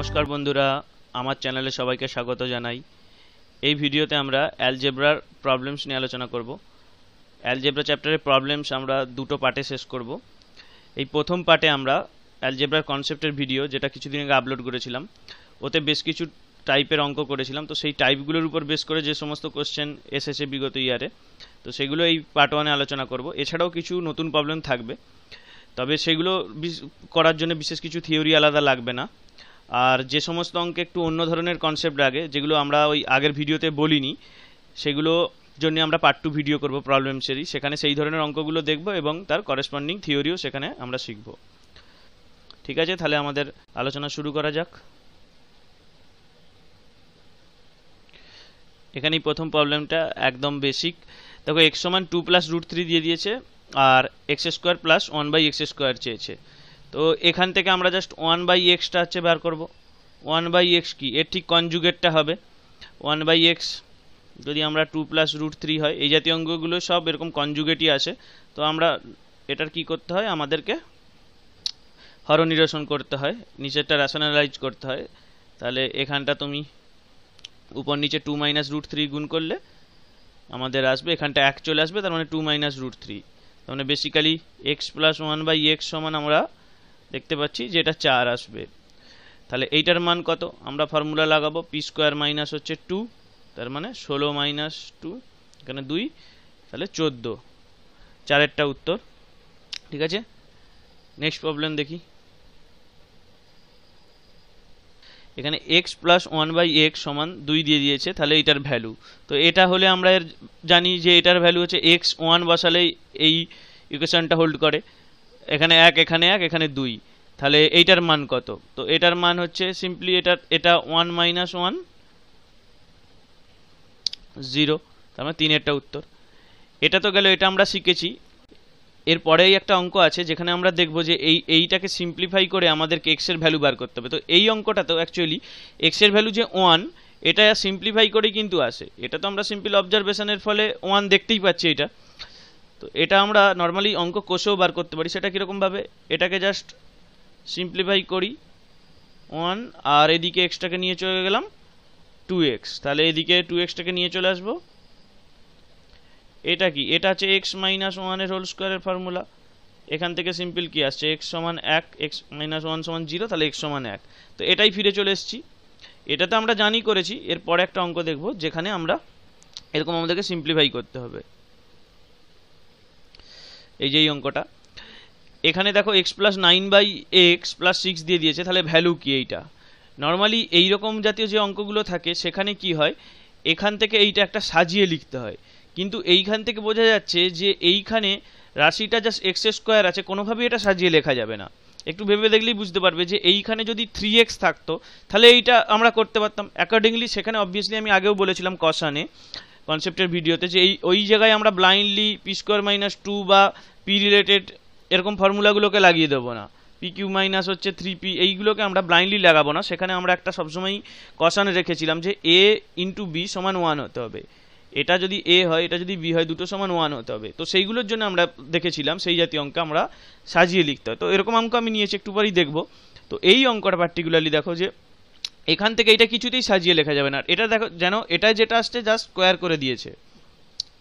নমস্কার বন্ধুরা, আমার চ্যানেলে সবাইকে স্বাগত জানাই। এই ভিডিওতে আমরা অ্যালজেব্রার প্রবলেমস নিয়ে আলোচনা করব। অ্যালজেব্রা চ্যাপ্টারের প্রবলেমস আমরা দুটো পার্টে শেষ করব। এই প্রথম পার্টে আমরা অ্যালজেব্রার কনসেপ্টের ভিডিও, যেটা কিছুদিন আগে আপলোড করেছিলাম, ওতে বেশ কিছু টাইপের অঙ্ক করেছিলাম। তো সেই টাইপগুলোর উপর বেস করে যে সমস্ত কোশ্চেন এসেছে বিগত ইয়ারে, তো সেগুলো এই পার্ট ওয়ানে আলোচনা করব। এছাড়াও কিছু নতুন প্রবলেম থাকবে, তবে সেগুলো করার জন্য বিশেষ কিছু থিওরি আলাদা লাগবে না। আর যে সমস্ত অঙ্কে একটু অন্য ধরনের কনসেপ্ট লাগে, যেগুলো আমরা ওই আগের ভিডিওতে বলিনি, সেগুলো জন্য আমরা পার্ট 2 ভিডিও করব প্রবলেমসেরই। সেখানে সেই ধরনের অঙ্কগুলো দেখব এবং তার করেসপন্ডিং থিওরিও সেখানে আমরা শিখব। ঠিক আছে, তাহলে আমাদের আলোচনা শুরু করা যাক। এখানেই প্রথম প্রবলেমটা একদম বেসিক। দেখো, x সমান 2 প্লাস √3 দিয়ে দিয়েছে, আর x square plus 1/x square চেয়েছে। তো এখান থেকে আমরা জাস্ট 1/xটা হচ্ছে বার করব। 1/x কি, এর ঠিক কনজুগেটটা হবে 1/x। যদি আমরা 2 প্লাস √3 হয়, এই জাতীয় অঙ্কগুলো সব এরকম কনজুগেটই আসে। তো আমরা এটার কি করতে হয়, আমাদেরকে হরনিরসন করতে হয়, নিচেরটা রেশনালাইজ করতে হয়। তাহলে এখানটা তুমি উপর নিচে 2 মাইনাস √3 গুণ করলে আমাদের আসবে, এখানটা 1 চলে আসবে, তার মানে 2 মাইনাস √3। তার মানে বেসিক্যালি x প্লাস 1/x সমান আমরা দেখতে পাচ্ছি যে এটা 4 আসবে। তাহলে এইটার মান কত, আমরা ফর্মুলা লাগাবো, পি স্কোয়ার মাইনাস হচ্ছে 2, তার মানে 16 মাইনাস 2, এখানে 2, তাহলে 14, 4এরটা উত্তর। ঠিক আছে, নেক্সট প্রবলেম দেখি। এখানে x প্লাস 1/x সমান 2 দিয়ে দিয়েছে, তাহলে এটার ভ্যালু। তো এটা হলে আমরা জানি যে এটার ভ্যালু হচ্ছে x, 1 বসালেই এই ইকুয়েশনটা হোল্ড করে। এখানে 1, এখানে 1, এখানে 2, তাহলে এইটার মান কত? তো এটার মান হচ্ছে সিম্পলি এটা 1 মাইনাস 1, 0, তার মানে 3এরটা উত্তর। এটা তো গেল, এটা আমরা শিখেছি। এরপরেই একটা অঙ্ক আছে যেখানে আমরা দেখব যে এইটাকে সিম্পলিফাই করে আমাদেরকে x এর ভ্যালু বার করতে হবে। তো এই অঙ্কটা তো অ্যাকচুয়ালি x এর ভ্যালু যে 1, এটা সিম্পলিফাই করেই কিন্তু আসে। এটা তো আমরা সিম্পল অবজারভেশনের ফলে 1 দেখতেই পাচ্ছি এটা। তো এটা আমরা নর্মালি অঙ্ক কষেও বার করতে পারি। সেটা কীরকমভাবে, এটাকে জাস্ট সিম্পলিফাই করি 1, আর এদিকে এক্সটাকে নিয়ে চলে গেলাম 2x, তাহলে এদিকে 2xটাকে নিয়ে চলে আসবো। এটা কি, এটা হচ্ছে x মাইনাস 1 এর হোল স্কোয়ারের ফর্মুলা। এখান থেকে সিম্পল কি আসছে, x সমান 1, x মাইনাস 1 সমান 0, তাহলে x সমান 1। তো এটাই ফিরে চলে এসেছি। এটা তো আমরা জানি করেছি। এরপরে একটা অঙ্ক দেখব যেখানে আমরা এরকম আমাদেরকে সিম্পলিফাই করতে হবে। এই যে এই অঙ্কটা, এখানে দেখো x প্লাস 9/x প্লাস 6 দিয়ে দিয়েছে, তাহলে ভ্যালু কি এইটা? নর্মালি এইরকম জাতীয় যে অঙ্কগুলো থাকে সেখানে কি হয়, এখান থেকে এইটা একটা সাজিয়ে লিখতে হয়। কিন্তু এইখান থেকে বোঝা যাচ্ছে যে এইখানে রাশিটা জাস্ট x স্কোয়ার আছে, কোনোভাবেই এটা সাজিয়ে লেখা যাবে না। একটু ভেবে দেখলেই বুঝতে পারবে যে এইখানে যদি 3x থাকতো তাহলে এইটা আমরা করতে পারতাম অ্যাকর্ডিংলি। সেখানে অবভিয়াসলি আমি আগেও বলেছিলাম কসানে কনসেপ্টের ভিডিওতে যে ওই জায়গায় আমরা ব্লাইন্ডলি পি স্কোয়ার মাইনাস 2 বা পি রিলেটেড এরকম ফর্মুলাগুলোকে লাগিয়ে দেবো না। পি কিউ মাইনাস হচ্ছে 3p, এইগুলোকে আমরা ব্লাইন্ডলি লাগাবো না। সেখানে আমরা একটা সবসময়ই কসানে রেখেছিলাম যে a ইন্টু বি সমান 1 হতে হবে। এটা যদি a হয়, এটা যদি b হয়, দুটো সমান 1 হতে হবে। তো সেইগুলোর জন্য আমরা দেখেছিলাম সেই জাতীয় অঙ্ক আমরা সাজিয়ে লিখতে হয়। তো এরকম অঙ্ক আমি নিয়েছি, একটু পরেই দেখবো। তো এই অঙ্কটা পার্টিকুলারলি দেখো যে এখান থেকে এটা কিছুতেই সাজিয়ে লেখা যাবে না। এটা দেখো যেন এটা যেটা আসছে জাস্ট স্কোয়ার করে দিয়েছে।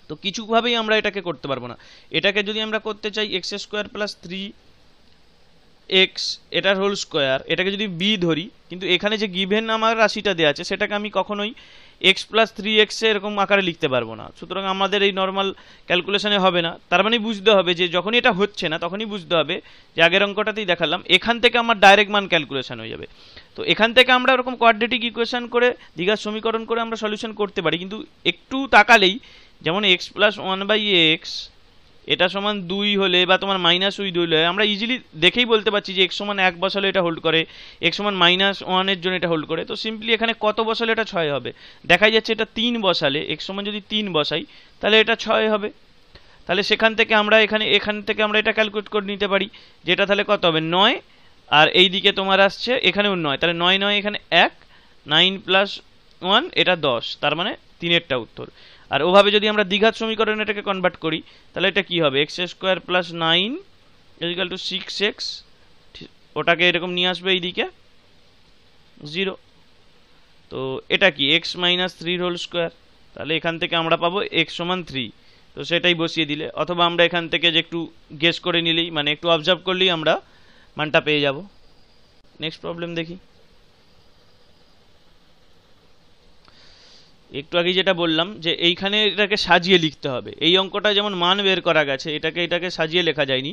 তো কিছুভাবেই আমরা এটাকে করতে পারবো না। এটাকে যদি আমরা করতে চাই x স্কোয়ার প্লাস 3x এটার হোল স্কোয়ার, এটাকে যদি b ধরি, কিন্তু এখানে যে গিভেন আমার রাশিটা দেওয়া আছে সেটাকে আমি কখনোই x প্লাস 3x এরকম আকারে লিখতে পারবো না। সুতরাং আমাদের এই নর্মাল ক্যালকুলেশনে হবে না। তার মানে বুঝতে হবে যে যখনই এটা হচ্ছে না তখনই বুঝতে হবে যে আগের অঙ্কটাতেই দেখালাম, এখান থেকে আমার ডাইরেক্ট মান ক্যালকুলেশন হয়ে যাবে। তো এখান থেকে আমরা এরকম কোয়াড্রেটিক ইকুয়েশন করে, দ্বিঘাত সমীকরণ করে আমরা সলিউশন করতে পারি। কিন্তু একটু তাকালেই, যেমন x প্লাস 1/x এটা সমান 2 হলে বা তোমার মাইনাস 2 হলে আমরা ইজিলি দেখেই বলতে পারছি যে x সমান 1 বসালে এটা হোল্ড করে, x সমান -1 এর জন্য এটা হোল্ড করে। তো সিম্পলি এখানে কত বসালে এটা 6 হবে? দেখাই যাচ্ছে এটা 3 বসালে, x সমান যদি 3 বসাই তাহলে এটা 6 হবে। তাহলে সেখান থেকে আমরা এখান থেকে আমরা এটা ক্যালকুলেট করে নিতে পারি, যেটা তাহলে কত হবে 9, আর এই দিকে তোমার আসছে এখানেও 9, তাহলে 9 9 এখানে 1, 9 প্লাস 1 এটা 10, তার মানে 3এরটা উত্তর। আর ওভাবে যদি আমরা দ্বিঘাত সমীকরণ এটাকে কনভার্ট করি তাহলে এটা কি হবে, x square plus 9 equal to 6x, ওটাকে এরকম নিয়ে আসবে এইদিকে, 0। তো এটা কি x মাইনাস 3 হোল স্কোয়ার, তাহলে এখান থেকে আমরা পাবো x সমান 3। তো সেটাই বসিয়ে দিলে, অথবা আমরা এখান থেকে যে একটু গেস করে নিলেই, মানে একটু অবজার্ভ করলেই আমরা মানটা পেয়ে যাব। নেক্সট প্রবলেম দেখি। একটু আগে যেটা বললাম যে এইখানে এটাকে সাজিয়ে লিখতে হবে। এই অঙ্কটা যেমন মান বের করা গেছে, এটাকে সাজিয়ে লেখা যায়নি,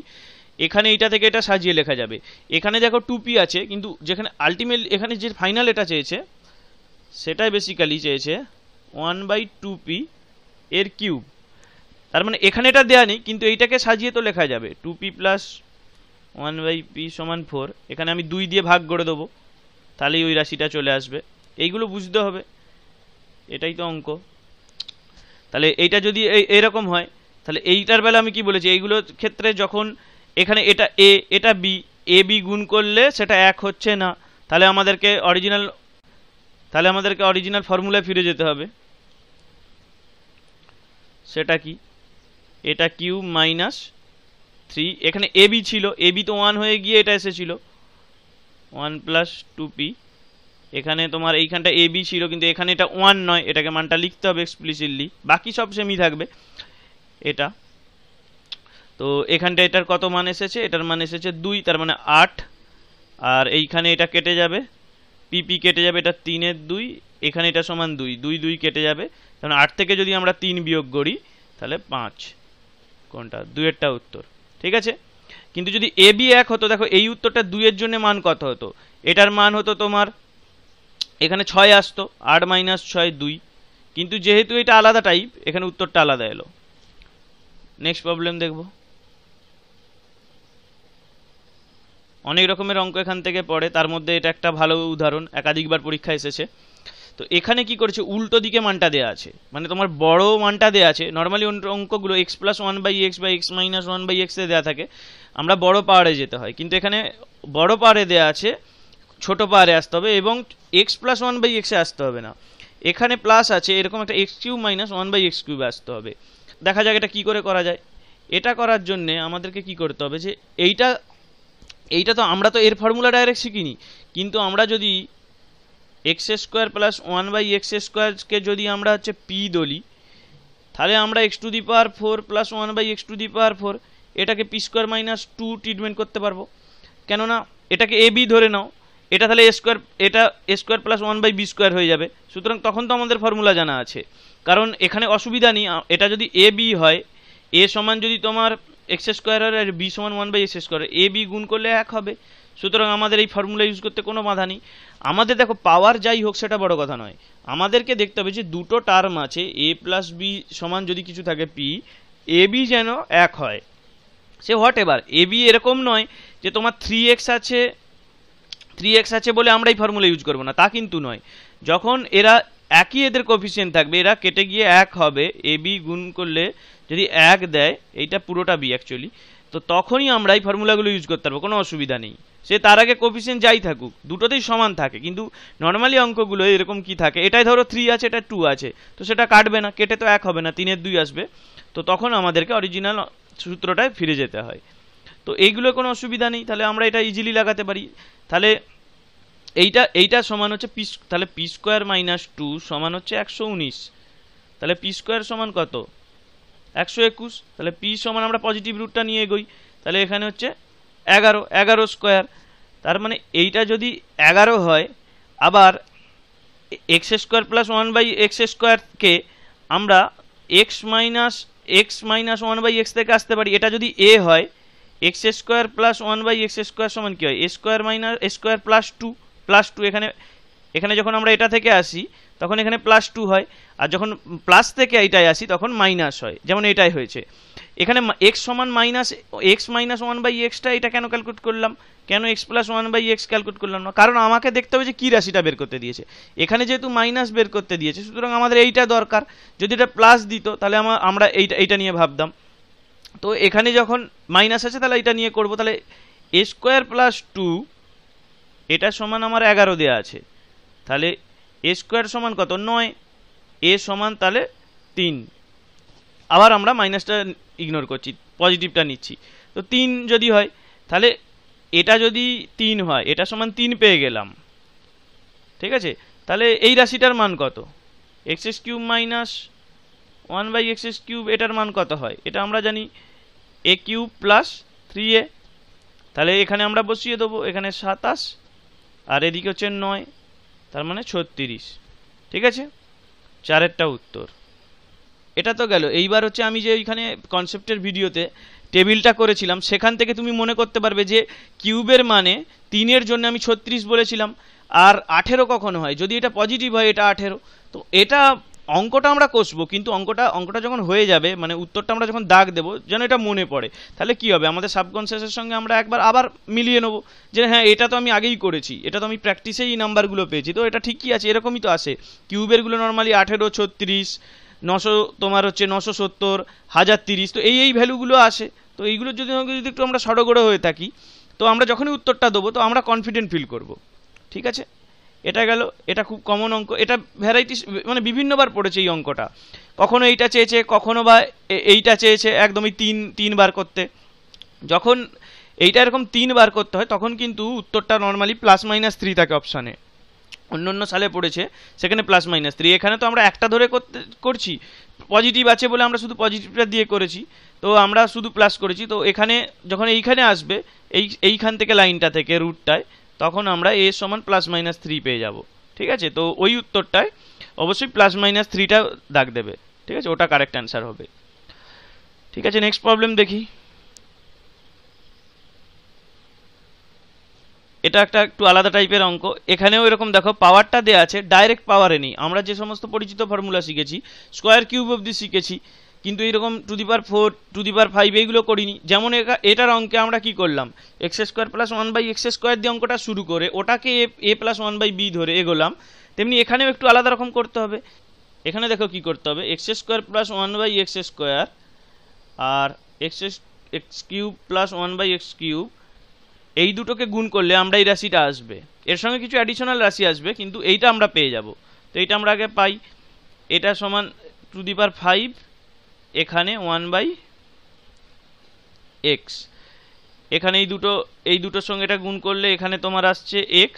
এখানে এইটা থেকে এটা সাজিয়ে লেখা যাবে। এখানে দেখো 2p আছে, কিন্তু যেখানে আলটিমেটলি এখানে যে ফাইনাল এটা চেয়েছে সেটাই বেসিক্যালি চেয়েছে 1/2p এর কিউব। তার মানে এখানে এটা দেয়া নেই, কিন্তু এইটাকে সাজিয়ে তো লেখা যাবে 2p প্লাস 1/p সমান 4। এখানে আমি 2 দিয়ে ভাগ করে দেবো, তাহলেই ওই রাশিটা চলে আসবে। এইগুলো বুঝতে হবে, এটাই তো অঙ্ক। তাহলে এইটা যদি এইরকম হয়, তাহলে এইটার বেলা আমি কি বলেছি, এইগুলোর ক্ষেত্রে যখন এখানে এটা এ এটা বি, এ বি গুণ করলে সেটা এক হচ্ছে না, তাহলে আমাদেরকে অরিজিনাল ফর্মুলায় ফিরে যেতে হবে। সেটা কি, এটা কিউব মাইনাস 3, এখানে এ বি ছিল, এ বি তো 1 হয়ে গিয়ে এটা এসেছিল 1 প্লাস 2p। এখানে তোমার এইখানটা এ বি ছিল, কিন্তু এখানে এটা 1 নয়, এটাকে মানটা লিখতে হবে এক্সপ্লিসিটলি, বাকি সব সেমই থাকবে এটা। তো এখানটা এটার কত মান এসেছে, এটার মান এসেছে 2, তার মানে 8। আর এইখানে এটা কেটে যাবে, পিপি কেটে যাবে, এটা 3 এর 2, এখানে এটা সমান 2, 2 2 কেটে যাবে, কারণ 8 থেকে যদি আমরা 3 বিয়োগ করি তাহলে 5। কোনটা 2 এরটা উত্তর, ঠিক আছে। কিন্তু যদি এ বি এক হতো, দেখো এই উত্তরটা 2 এর জন্য মান কত হতো, এটার মান হতো তোমার এখানে 6 আসতো, 8 মাইনাস 6 2, কিন্তু যেহেতু এটা আলাদা টাইপ, এখানে উত্তরটা আলাদা এলো। নেক্সট প্রবলেম দেখব। অনেক রকমের অঙ্ক এখান থেকে পড়ে, তার মধ্যে এটা একটা ভালো উদাহরণ, একাধিকবার পরীক্ষা এসেছে। তো এখানে কি করেছে, উল্টো দিকে মানটা দেওয়া আছে, মানে তোমার বড় মানটা দেওয়া আছে। নর্মালি অঙ্কগুলো x প্লাস 1/x বা x মাইনাস 1/x এ দেওয়া থাকে, আমরা বড় পাওয়ারে যেতে হয়, কিন্তু এখানে বড় পাওয়ারে দেওয়া আছে, ছোট পাওয়ারে আসতে হবে, এবং x প্লাস 1/x এ আসতে হবে না, এখানে প্লাস আছে, এরকম একটা x কিউব মাইনাস 1/x কিউবে আসতে হবে। দেখা যাক এটা কি করে করা যায়। এটা করার জন্য আমাদেরকে কি করতে হবে, যে এইটা তো আমরা তো এর ফর্মুলা ডাইরেক্ট শিখিনি, কিন্তু আমরা যদি এক্স স্কোয়ার প্লাস 1/x স্কোয়ারকে যদি আমরা হচ্ছে পি ধরি, তাহলে আমরা x⁴ প্লাস 1/x⁴ এটাকে p² মাইনাস 2 ট্রিটমেন্ট করতে পারবো। কেননা এটাকে এ বি ধরে নাও, এটা তাহলে এটা a² প্লাস 1/b² হয়ে যাবে। সুতরাং তখন তো আমাদের ফর্মুলা জানা আছে, কারণ এখানে অসুবিধা নেই। এটা যদি এ বি হয়, এ সমান যদি তোমার x² হয় আর বি সমান 1/x², এ বি গুণ করলে 1 হবে। সুতরাং আমাদের এই ফর্মুলা ইউজ করতে কোনো বাধা নেই। আমাদের দেখো পাওয়ার যাই হোক সেটা বড় কথা নয়, আমাদেরকে দেখতে হবে যে দুটো টার্ম আছে, এ প্লাস বি সমান যদি কিছু থাকে পি, এ বি যেন 1 হয়। সে হোয়াট এভার, এ বি এরকম নয় যে তোমার 3x আছে বলে আমরা এই ফর্মুলা ইউজ করবো না, তা কিন্তু নয়। যখন এরা একই এদের কোফিসিয়েন্ট থাকবে, এরা কেটে গিয়ে 1 হবে, এ বি গুণ করলে যদি 1 দেয়, এইটা পুরোটা বি অ্যাকচুয়ালি, তো তখনই আমরা এই ফর্মুলাগুলো ইউজ করতে পারবো, কোনো অসুবিধা নেই। সে তার আগে কোফিসিয়েন্ট যাই থাকুক, দুটোতেই সমান থাকে। কিন্তু নর্মালি অঙ্কগুলো এরকম কি থাকে, এটাই ধরো 3 আছে, এটা 2 আছে, তো সেটা কাটবে না, কেটে তো 1 হবে না, 3 এর 2 আসবে। তো তখন আমাদেরকে অরিজিনাল সূত্রটায় ফিরে যেতে হয়। তো এইগুলো কোনো অসুবিধা নেই, তাহলে আমরা এটা ইজিলি লাগাতে পারি। তাহলে এইটা সমান হচ্ছে তাহলে p² মাইনাস 2 সমান হচ্ছে 119। তাহলে p² সমান কত, 121। তাহলে p সমান আমরা পজিটিভ রুটটা নিয়ে এগোই, তাহলে এখানে হচ্ছে 11 স্কোয়ার। তার মানে এইটা যদি 11 হয়, আবার x² প্লাস 1/x² আমরা x মাইনাস 1/x থেকে আসতে পারি। এটা যদি a হয়, x² প্লাস 1/x² সমান কি হয়, a² মাইনাস a² প্লাস 2। এখানে যখন আমরা এটা থেকে আসি তখন এখানে প্লাস 2 হয়, আর যখন প্লাস থেকে এইটাই আসি তখন মাইনাস হয়, যেমন এটাই হয়েছে। এখানে x সমান x মাইনাস 1/xটা এটা কেন ক্যালকুলেট করলাম, কেন x প্লাস 1/x ক্যালকুলেট করলাম না, কারণ আমাকে দেখতে হবে যে কী রাশিটা বের করতে দিয়েছে। এখানে যেহেতু মাইনাস বের করতে দিয়েছে, সুতরাং আমাদের এইটা দরকার। যদি এটা প্লাস দিত তাহলে আমরা এইটা নিয়ে ভাবতাম। তো এখানে যখন মাইনাস আছে তাহলে এটা নিয়ে করবো। তাহলে a² প্লাস 2 এটা সমান আমার 11 দেওয়া আছে, তাহলে a² সমান কত, 9, a সমান তাহলে 3। আবার আমরা মাইনাসটা ইগনোর করছি, পজিটিভটা নিচ্ছি। তো 3 যদি হয়, তাহলে এটা যদি 3 হয়, এটা সমান 3 পেয়ে গেলাম, ঠিক আছে, তাহলে এই রাশিটার মান কত? X x cube minus 1/x³ এটার মান কত হয়? এটা আমরা জানি a কিউব প্লাস 3a। তাহলে এখানে আমরা বসিয়ে দেবো, এখানে 27 আর এদিকে হচ্ছে 9, তার মানে 36। ঠিক আছে, চারেরটা উত্তর। এটা তো গেল। এইবার হচ্ছে আমি যে ওইখানে কনসেপ্টের ভিডিওতে টেবিলটা করেছিলাম, সেখান থেকে তুমি মনে করতে পারবে যে কিউবের মানে 3-এর জন্য আমি 36 বলেছিলাম, আর 18 কখন হয়? যদি এটা পজিটিভ হয় এটা 18। তো এটা অঙ্কটা আমরা কষবো, কিন্তু অঙ্কটা যখন হয়ে যাবে, মানে উত্তরটা আমরা যখন দাগ দেবো, যেন এটা মনে পড়ে, তাহলে কি হবে? আমাদের সাবকনসিয়াসের সঙ্গে আমরা একবার আবার মিলিয়ে নেবো যে হ্যাঁ, এটা তো আমি আগেই করেছি, এটা তো আমি প্র্যাকটিসেই এই নাম্বারগুলো পেয়েছি, তো এটা ঠিকই আছে, এরকমই তো আসে। কিউবেরগুলো নর্মালি 18, 36, 900, তোমার হচ্ছে 970, 1030, তো এই ভ্যালুগুলো আসে। তো এইগুলোর যদি একটু আমরা সড়গড় হয়ে থাকি, তো আমরা যখনই উত্তরটা দেবো তো আমরা কনফিডেন্ট ফিল করব। ঠিক আছে, এটা গেল। এটা খুব কমন অঙ্ক, এটা ভ্যারাইটিস, মানে বিভিন্নবার পড়েছে এই অঙ্কটা। কখনো এইটা চেয়েছে, কখনো বা এইটা চেয়েছে একদমই তিনবার করতে। যখন এইটা এরকম 3বার করতে হয় তখন কিন্তু উত্তরটা নর্মালি +-3 থাকে অপশানে। অন্য সালে পড়েছে সেখানে +-3, এখানে তো আমরা একটা ধরে করছি, পজিটিভ আছে বলে আমরা শুধু পজিটিভটা দিয়ে করেছি, তো আমরা শুধু প্লাস করেছি। তো এখানে যখন এইখানে আসবে, এইখান থেকে লাইনটা থেকে রুটটায়, তখন আমরা a সমান +-3 পেয়ে যাব। ঠিক আছে, তো ওই উত্তরটায় অবশ্যই +-3টা দাগ দেবে। ঠিক আছে, ওটা কারেক্ট অ্যান্সার হবে। ঠিক আছে, নেক্সট প্রবলেম দেখি। এটা একটু আলাদা টাইপের অঙ্ক। এখানেও এরকম দেখো, পাওয়ারটা দেওয়া আছে, ডাইরেক্ট পাওয়ারে নেই। আমরা যে সমস্ত পরিচিত ফর্মুলা শিখেছি, স্কোয়ার কিউব অবধি শিখেছি, কিন্তু এইরকম 2^4, 2^5 এইগুলো করিনি। যেমন এটার অঙ্কে আমরা কি করলাম, x² + 1/x² দিয়ে অঙ্কটা শুরু করে ওটাকে a + 1/b ধরে এগোলাম। তেমনি এখানেও একটু আলাদা রকম করতে হবে। এখানে দেখো কি করতে হবে, x² + 1/x² আর x³ + 1/x³ এই দুটোকে গুণ করলে আমরা এই রাশিটা আসবে। এর সঙ্গে কিছু অ্যাডিশনাল রাশি আসবে, কিন্তু এইটা আমরা পেয়ে যাব। তো এইটা আমরা আগে পাই, এটা সমান 2^5, এখানে 1/x। এখানে এই দুটোর সঙ্গে এটা গুণ করলে এখানে তোমার আসছে x,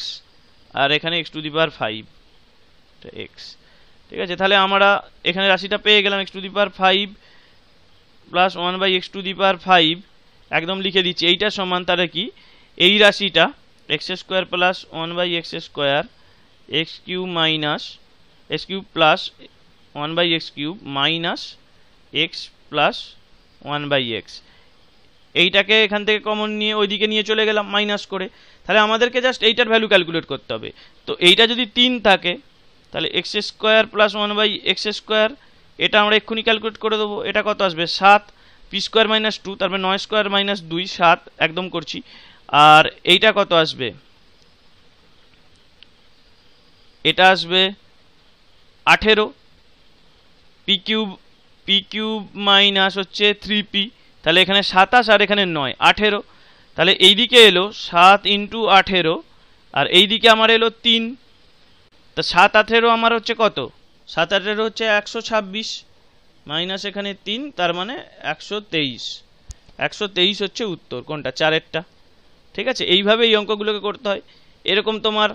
আর এখানে x⁵ x। ঠিক আছে, তাহলে আমরা এখানে রাশিটা পেয়ে গেলাম, x⁵ + 1/x⁵। একদম লিখে দিচ্ছি, এইটা সমান তাহলে কি, এই রাশিটা x² + 1/x² x³ + 1/x³ minus x + 1/x, এইটাকে এখান থেকে কমন নিয়ে ওইদিকে নিয়ে চলে গেলাম মাইনাস করে। তাহলে আমাদেরকে জাস্ট এইটার ভ্যালু ক্যালকুলেট করতে হবে। তো এইটা যদি 3 থাকে, তাহলে x² + 1/x², এটা আমরা এক্ষুনি ক্যালকুলেট করে দেবো। এটা কত আসবে, 7, p² - 2, তারপরে 9² - 2, 7 একদম করছি। আর এইটা কত আসবে, এটা আসবে 18, p³ মাইনাস হচ্ছে 3p, তাহলে এখানে 27 আর এখানে 9, 18। তাহলে এইদিকে এলো 7 × 18, আর এইদিকে আমার এলো 3। তা 7 18 আমার হচ্ছে কত, 7 18 হচ্ছে 126, মাইনাস এখানে 3, তার মানে 123। 123 হচ্ছে উত্তর, কোনটা, 4এরটা। ঠিক আছে, এইভাবে এই অঙ্কগুলোকে করতে হয়। এরকম তোমার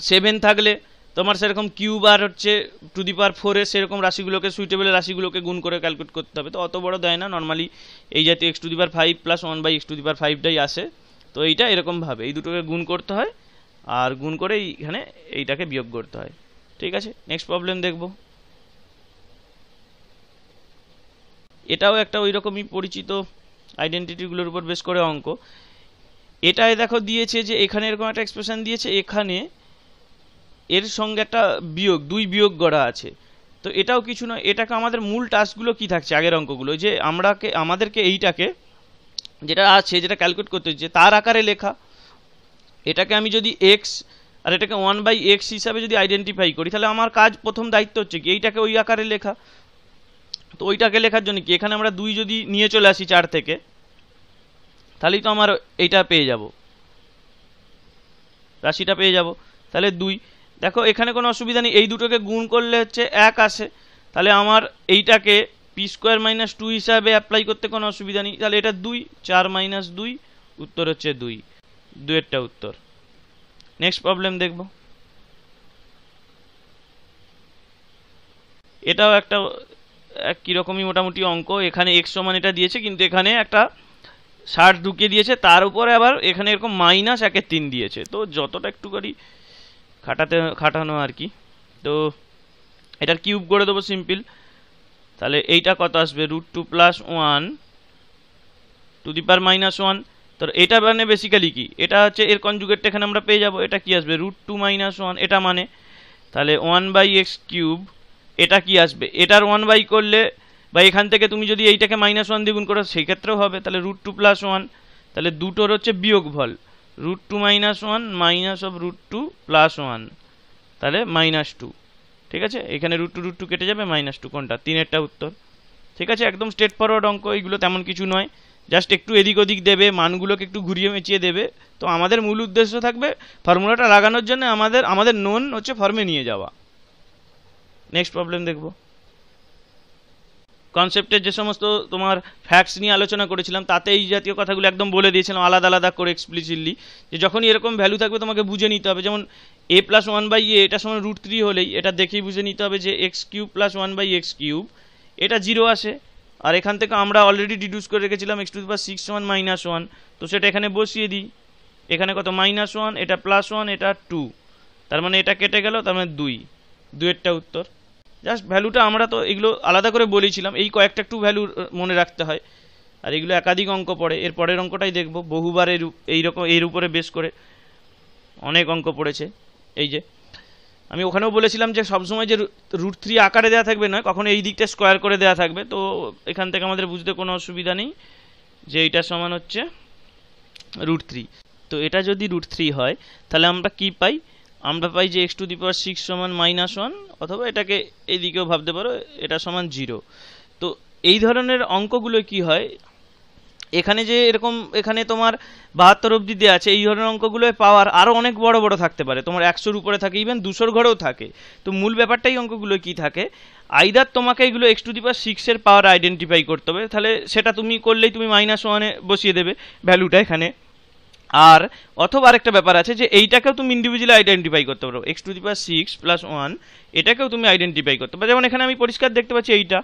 7 থাকলে তোমার সেরকম কিউব আর হচ্ছে 2^4 সেরকম রাশিগুলোকে, সুইটেবল রাশিগুলোকে গুণ করে ক্যালকুলেট করতে হবে। তো অত বড় দেয় না, নর্মালি এই জাতীয় x⁵ + 1/x⁵টাই আসে। তো এইটা এরকমভাবে এই দুটোকে গুণ করতে হয়, আর গুণ করে এইখানে এইটাকে বিয়োগ করতে হয়। ঠিক আছে, নেক্সট প্রবলেম দেখব। এটাও একটা ওই রকমই পরিচিত আইডেন্টিটিগুলোর উপর বেস করে অঙ্ক। এটাই দেখো দিয়েছে যে এখানে এরকম একটা এক্সপ্রেশন দিয়েছে, এখানে এর সঙ্গে একটা বিয়োগ, 2 বিয়োগ করা আছে। তো এটাও কিছু নয়, এটাকে আমাদের মূল টাস্কগুলো কি থাকছে আগের অঙ্কগুলো, যে আমাদেরকে এইটাকে যেটা আছে, যেটা ক্যালকুলেট করতে হচ্ছে, তার আকারে লেখা। এটাকে আমি যদি x আর এটাকে 1/x হিসাবে যদি আইডেন্টিফাই করি, তাহলে আমার কাজ, প্রথম দায়িত্ব হচ্ছে কি, এইটাকে ওই আকারে লেখা। তো ওইটাকে লেখার জন্য কি, এখানে আমরা 2 যদি নিয়ে চলে আসি 4 থেকে, তাহলেই তো আমার এইটা পেয়ে যাব, রাশিটা পেয়ে যাব। তাহলে 2, দেখো এখানে কোনো অসুবিধা নেই, এই দুটোকে গুণ করলে হচ্ছে 1 আসে। তাহলে আমার এইটাকে p² - 2 হিসাবে অ্যাপ্লাই করতে কোনো অসুবিধা নেই। তাহলে এটা 2, 4 - 2, উত্তর হচ্ছে 2, 2এরটা উত্তর। নেক্সট প্রবলেম দেখব। এটাও একটা একই রকমই মোটামুটি অঙ্ক। এখানে এক্স সমান এটা দিয়েছে, কিন্তু এখানে একটা 60 ঢুকিয়ে দিয়েছে, তার উপরে আবার এখানে এরকম -1/3 দিয়েছে। তো যতটা একটু করি খাটানো আর কি। তো এটার কিউব করে দেবো সিম্পল। তাহলে এইটা কত আসবে, √2 + 1 টু দি পাওয়ার -1। তো এটা মানে বেসিক্যালি কি, এটা হচ্ছে এর কনজুগেটটা এখানে আমরা পেয়ে যাব। এটা কি আসবে, √2 - 1, এটা মানে তাহলে 1/x³। এটা কি আসবে, এটার 1 করলে বা এখান থেকে তুমি যদি এইটাকে -1 দিয়ে গুণ করো সেই ক্ষেত্রেও হবে। তাহলে √2 + 1, তাহলে দুটোর হচ্ছে বিয়োগফল, √2 - 1 -√2 + 1, তাহলে -2। ঠিক আছে, এখানে √2 কেটে যাবে, -2 কোনটা, 3-এরটা উত্তর। ঠিক আছে, একদম স্ট্রেট ফরওয়ার্ড অঙ্ক, এইগুলো তেমন কিছু নয়, জাস্ট একটু এদিক ওদিক দেবে, মানগুলোকে একটু ঘুরিয়ে মেঁচিয়ে দেবে। তো আমাদের মূল উদ্দেশ্য থাকবে ফর্মুলাটা লাগানোর জন্য আমাদের নোন হচ্ছে ফর্মে নিয়ে যাওয়া। নেক্সট প্রবলেম দেখব। কনসেপ্টের যে সমস্ত তোমার ফ্যাক্টস নিয়ে আলোচনা করেছিলাম তাতে এই জাতীয় কথাগুলো একদম বলে দিয়েছিলাম আলাদা আলাদা করে এক্সপ্লিসিটলি, যে যখনই এরকম ভ্যালু থাকবে তোমাকে বুঝে নিতে হবে। যেমন a + 1/a এটা সমান √3 হলেই এটা দেখেই বুঝে নিতে হবে যে x³ + 1/x³ এটা 0 আসে। আর এখান থেকে আমরা অলরেডি ডিডিউস করে রেখেছিলাম x⁻6 = -1, তো সেটা এখানে বসিয়ে দিই। এখানে কত, -1, এটা +1, এটা 2, তার মানে এটা কেটে গেল, তার মানে 2-এরটা উত্তর। জাস্ট ভ্যালুটা আমরা তো এগুলো আলাদা করে বলেছিলাম, এই কয়েকটা একটু ভ্যালু মনে রাখতে হয়। আর এগুলো একাধিক অঙ্ক পড়ে, এর পরের অঙ্কটাই দেখব, বহুবার এইরকম এর উপরে বেস করে অনেক অঙ্ক পড়েছে। এই যে আমি ওখানেও বলেছিলাম যে সবসময় যে √3 আকারে দেওয়া থাকবে নয়, কখনো এই দিকটা স্কোয়ার করে দেওয়া থাকবে। তো এখান থেকে আমাদের বুঝতে কোনো অসুবিধা নেই যে এইটা সমান হচ্ছে √3। তো এটা যদি √3 হয় তাহলে আমরা কি পাই, আমরা পাই যে x⁻6 সমান -1, অথবা এটাকে এইদিকেও ভাবতে পারো, এটা সমান 0। তো এই ধরনের অঙ্কগুলো কি হয়, এখানে যে এরকম এখানে তোমার 72 অবধি দেওয়া আছে, এই ধরনের অঙ্কগুলোয় পাওয়ার আরও অনেক বড় বড় থাকতে পারে, তোমার 100-র উপরে থাকে, ইভেন 200-র ঘরেও থাকে। তো মূল ব্যাপারটাই অঙ্কগুলো কি থাকে, আইদার তোমাকে এগুলো x⁻6-এর পাওয়ার আইডেন্টিফাই করতে হবে, তাহলে সেটা তুমি করলেই তুমি -1-এ বসিয়ে দেবে ভ্যালুটা এখানে। আর অথবা আরেকটা ব্যাপার আছে যে এইটাকেও তুমি ইন্ডিভিজুয়ালি আইডেন্টিফাই করতে পারো, x⁻6 + 1 এটাকেও তুমি আইডেন্টিফাই করতে পারো। যেমন এখানে আমি পরিষ্কার দেখতে পাচ্ছি এইটা,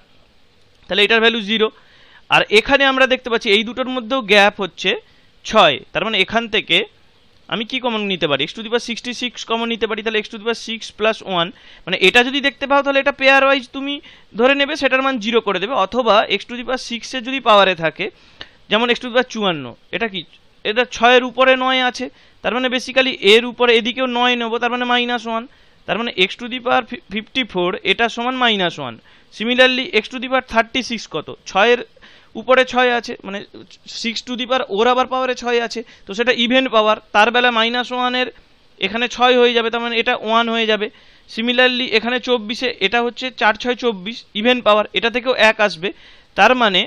তাহলে এটার ভ্যালু 0। আর এখানে আমরা দেখতে পাচ্ছি এই দুটোর মধ্যেও গ্যাপ হচ্ছে 6, তার মানে এখান থেকে আমি কি কমন নিতে পারি, x⁻66 কমন নিতে পারি। তাহলে x⁻6 + 1, মানে এটা যদি দেখতে পাও তাহলে এটা পেয়ার ওয়াইজ তুমি ধরে নেবে, সেটার মান 0 করে দেবে। অথবা x⁻6 এর যদি পাওয়ারে থাকে, যেমন x⁻54, এটা কি, এটা 6-এর উপরে 9 আছে, তার মানে বেসিক্যালি এর উপরে এদিকেও 9 নেবো, তার মানে -1, তার মানে x⁻54 এটা সমান -1। সিমিলারলি x⁻36 কত, 6-এর উপরে 6 আছে, মানে 6 ওর আবার পাওয়ারে 6 আছে, তো সেটা ইভেন পাওয়ার, তার বেলা -1-এর এখানে 6 হয়ে যাবে, তার মানে এটা 1 হয়ে যাবে। সিমিলারলি এখানে 24-এ এটা হচ্ছে 4×6 = 24 ইভেন পাওয়ার, এটা থেকেও 1 আসবে, তার মানে